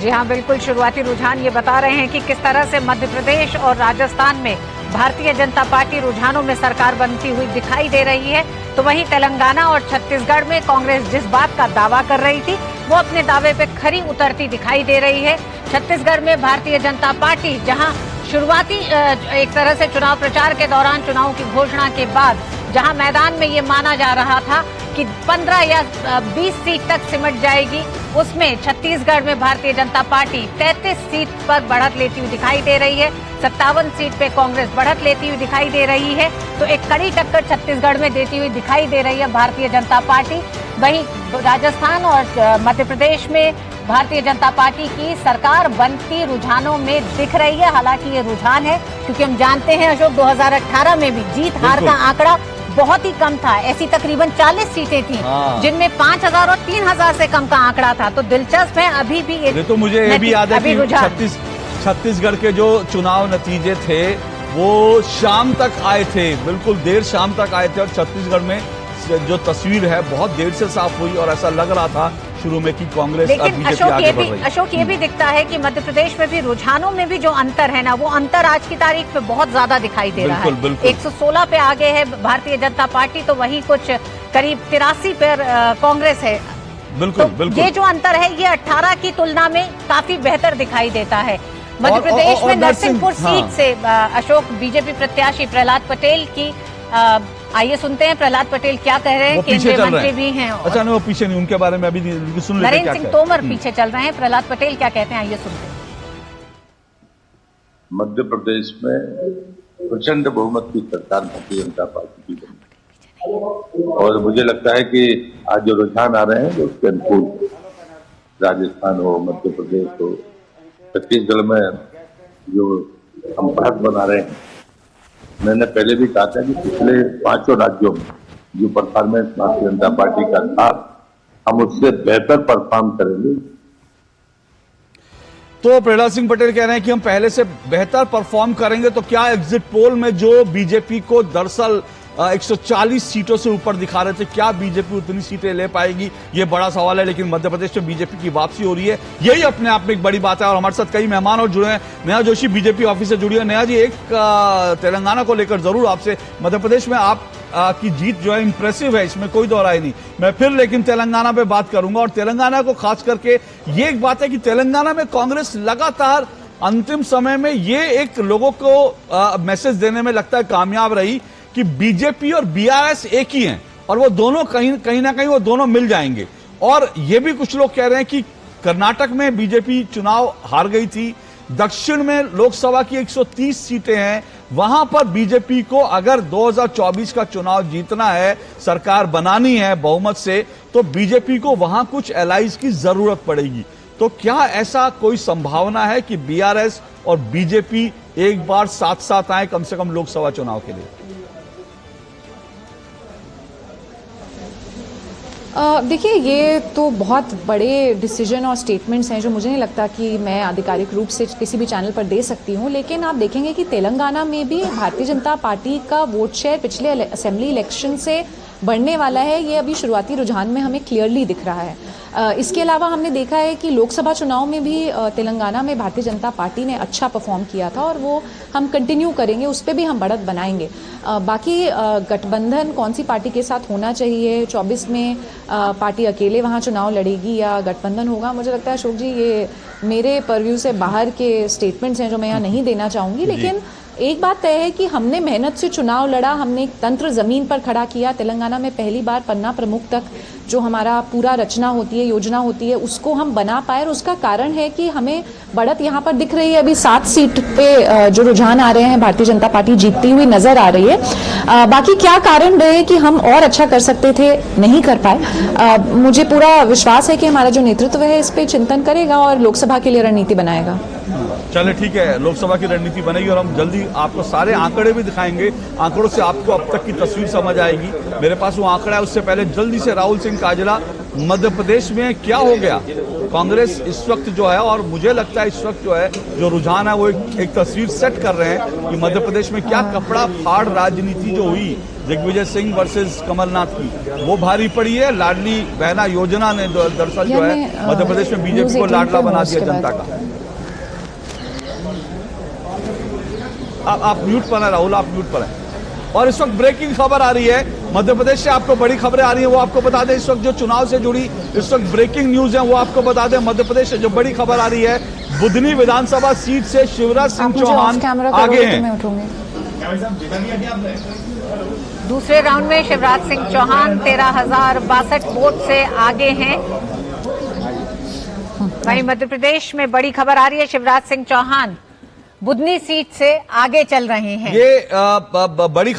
जी हाँ, बिल्कुल शुरुआती रुझान ये बता रहे हैं कि किस तरह से मध्य प्रदेश और राजस्थान में भारतीय जनता पार्टी रुझानों में सरकार बनती हुई दिखाई दे रही है। तो वहीं तेलंगाना और छत्तीसगढ़ में कांग्रेस जिस बात का दावा कर रही थी वो अपने दावे पे खरी उतरती दिखाई दे रही है। छत्तीसगढ़ में भारतीय जनता पार्टी जहां शुरुआती एक तरह से चुनाव प्रचार के दौरान चुनाव की घोषणा के बाद जहां मैदान में ये माना जा रहा था कि 15 या 20 सीट तक सिमट जाएगी, उसमें छत्तीसगढ़ में भारतीय जनता पार्टी 33 सीट पर बढ़त लेती हुई दिखाई दे रही है। 57 सीट पे कांग्रेस बढ़त लेती हुई दिखाई दे रही है। तो एक कड़ी टक्कर छत्तीसगढ़ में देती हुई दिखाई दे रही है भारतीय जनता पार्टी। वहीं राजस्थान और मध्य प्रदेश में भारतीय जनता पार्टी की सरकार बनती रुझानों में दिख रही है। हालांकि ये रुझान है क्योंकि हम जानते हैं अशोक 2018 में भी जीत हार का आंकड़ा बहुत ही कम था। ऐसी तकरीबन 40 सीटें थी जिनमें 5000 और 3000 से कम का आंकड़ा था। तो दिलचस्प है अभी भी एक तो मुझे ये भी याद है कि छत्तीसगढ़ के जो चुनाव नतीजे थे वो शाम तक आए थे, बिल्कुल देर शाम तक आए थे और छत्तीसगढ़ में जो तस्वीर है बहुत देर से साफ हुई और ऐसा लग रहा था शुरू में कि कांग्रेस लेकिन अशोक ये भी दिखता है कि मध्य प्रदेश में भी रुझानों में भी जो अंतर है ना, वो अंतर आज की तारीख में बहुत ज्यादा दिखाई दे रहा है। 116 पे आगे है भारतीय जनता पार्टी, तो वही कुछ करीब 83 पर कांग्रेस है। बिल्कुल ये जो अंतर है ये 18 की तुलना में काफी बेहतर दिखाई देता है। मध्य प्रदेश में नरसिंहपुर सीट से अशोक बीजेपी प्रत्याशी प्रहलाद पटेल की आइए सुनते हैं प्रहलाद पटेल क्या कह रहे हैं। केंद्रीय मंत्री भी हैं। अच्छा नहीं, वो पीछे नहीं, उनके बारे में अभी सुन लेते हैं। नरेंद्र सिंह तोमर पीछे चल रहे हैं, प्रहलाद पटेल क्या कहते हैं आइए सुनते हैं। मध्य प्रदेश में प्रचंड बहुमत की सरकार भारतीय जनता पार्टी की बनी और मुझे लगता है कि आज जो रुझान आ रहे हैं वो उसके अनुकूल, राजस्थान हो, मध्य प्रदेश हो, छत्तीसगढ़ में जो हम बढ़त बना रहे हैं, मैंने पहले भी कहा था कि पिछले 5 राज्यों में जो परफॉर्मेंस भारतीय जनता पार्टी का था हम उससे बेहतर परफॉर्म करेंगे। तो प्रहलाद सिंह पटेल कह रहे हैं कि हम पहले से बेहतर परफॉर्म करेंगे। तो क्या एग्जिट पोल में जो बीजेपी को दरअसल 140 सीटों से ऊपर दिखा रहे थे, क्या बीजेपी उतनी सीटें ले पाएगी, ये बड़ा सवाल है। लेकिन मध्य प्रदेश में बीजेपी की वापसी हो रही है, यही अपने आप में एक बड़ी बात है। और हमारे साथ कई मेहमान और जुड़े हैं। नेहा जोशी बीजेपी ऑफिस से जुड़ी है। नेहा जी, एक तेलंगाना को लेकर जरूर आपसे, मध्य प्रदेश में आप की जीत जो है इंप्रेसिव है, इसमें कोई दो राय नहीं। मैं फिर लेकिन तेलंगाना पे बात करूंगा और तेलंगाना को खास करके ये एक बात है कि तेलंगाना में कांग्रेस लगातार अंतिम समय में ये एक लोगों को मैसेज देने में लगता है कामयाब रही कि बीजेपी और बीआरएस एक ही हैं और वो दोनों कहीं ना कहीं वो दोनों मिल जाएंगे। और ये भी कुछ लोग कह रहे हैं कि कर्नाटक में बीजेपी चुनाव हार गई थी, दक्षिण में लोकसभा की 130 सीटें हैं, वहां पर बीजेपी को अगर 2024 का चुनाव जीतना है, सरकार बनानी है बहुमत से, तो बीजेपी को वहां कुछ एलाइज की जरूरत पड़ेगी। तो क्या ऐसा कोई संभावना है कि बीआरएस और बीजेपी एक बार साथ साथ आए कम से कम लोकसभा चुनाव के लिए? देखिए, ये तो बहुत बड़े डिसीजन और स्टेटमेंट्स हैं जो मुझे नहीं लगता कि मैं आधिकारिक रूप से किसी भी चैनल पर दे सकती हूँ। लेकिन आप देखेंगे कि तेलंगाना में भी भारतीय जनता पार्टी का वोट शेयर पिछले असेंबली इलेक्शन से बढ़ने वाला है। ये अभी शुरुआती रुझान में हमें क्लियरली दिख रहा है। इसके अलावा हमने देखा है कि लोकसभा चुनाव में भी तेलंगाना में भारतीय जनता पार्टी ने अच्छा परफॉर्म किया था और वो हम कंटिन्यू करेंगे, उस पर भी हम बढ़त बनाएंगे। बाकी गठबंधन कौन सी पार्टी के साथ होना चाहिए, 24 में पार्टी अकेले वहाँ चुनाव लड़ेगी या गठबंधन होगा, मुझे लगता है अशोक जी ये मेरे परव्यू से बाहर के स्टेटमेंट्स हैं जो मैं यहाँ नहीं देना चाहूँगी। लेकिन एक बात तय है कि हमने मेहनत से चुनाव लड़ा, हमने एक तंत्र जमीन पर खड़ा किया। तेलंगाना में पहली बार पन्ना प्रमुख तक जो हमारा पूरा रचना होती है, योजना होती है, उसको हम बना पाए और उसका कारण है कि हमें बढ़त यहाँ पर दिख रही है। अभी 7 सीट पे जो रुझान आ रहे हैं भारतीय जनता पार्टी जीतती हुई नजर आ रही है। बाकी क्या कारण रहे कि हम और अच्छा कर सकते थे, नहीं कर पाए, मुझे पूरा विश्वास है कि हमारा जो नेतृत्व है इस पर चिंतन करेगा और लोकसभा के लिए रणनीति बनाएगा। चले ठीक है, लोकसभा की रणनीति बनेगी और हम जल्दी आपको सारे आंकड़े भी दिखाएंगे। आंकड़ों से आपको अब तक की तस्वीर समझ आएगी। मेरे पास वो आंकड़ा है, उससे पहले जल्दी से राहुल सिंह काजला, मध्य प्रदेश में क्या हो गया? कांग्रेस इस वक्त जो है, और मुझे लगता है इस वक्त जो है जो रुझान है वो एक तस्वीर सेट कर रहे हैं कि मध्य प्रदेश में क्या कपड़ा फाड़ राजनीति जो हुई दिग्विजय सिंह वर्सेस कमलनाथ की, वो भारी पड़ी है। लाडली बहना योजना ने दरअसल जो है मध्य प्रदेश में बीजेपी को लाडला बना दिया जनता का। आप म्यूट पर हैं राहुल, आप म्यूट पर हैं। और इस वक्त ब्रेकिंग खबर आ रही है मध्य प्रदेश से, आपको बड़ी खबरें आ रही हैं वो आपको बता दें। इस वक्त जो चुनाव से जुड़ी इस वक्त ब्रेकिंग न्यूज है वो आपको बता दें। मध्य प्रदेश से जो बड़ी खबर आ रही है, बुधनी विधानसभा सीट से शिवराज सिंह चौहान आगे हैं। दूसरे राउंड में शिवराज सिंह चौहान 13,062 वोट से आगे हैं। वहीं मध्य प्रदेश में बड़ी खबर आ रही है, शिवराज सिंह चौहान बुधनी सीट से आगे चल रहे हैं। ये बड़ी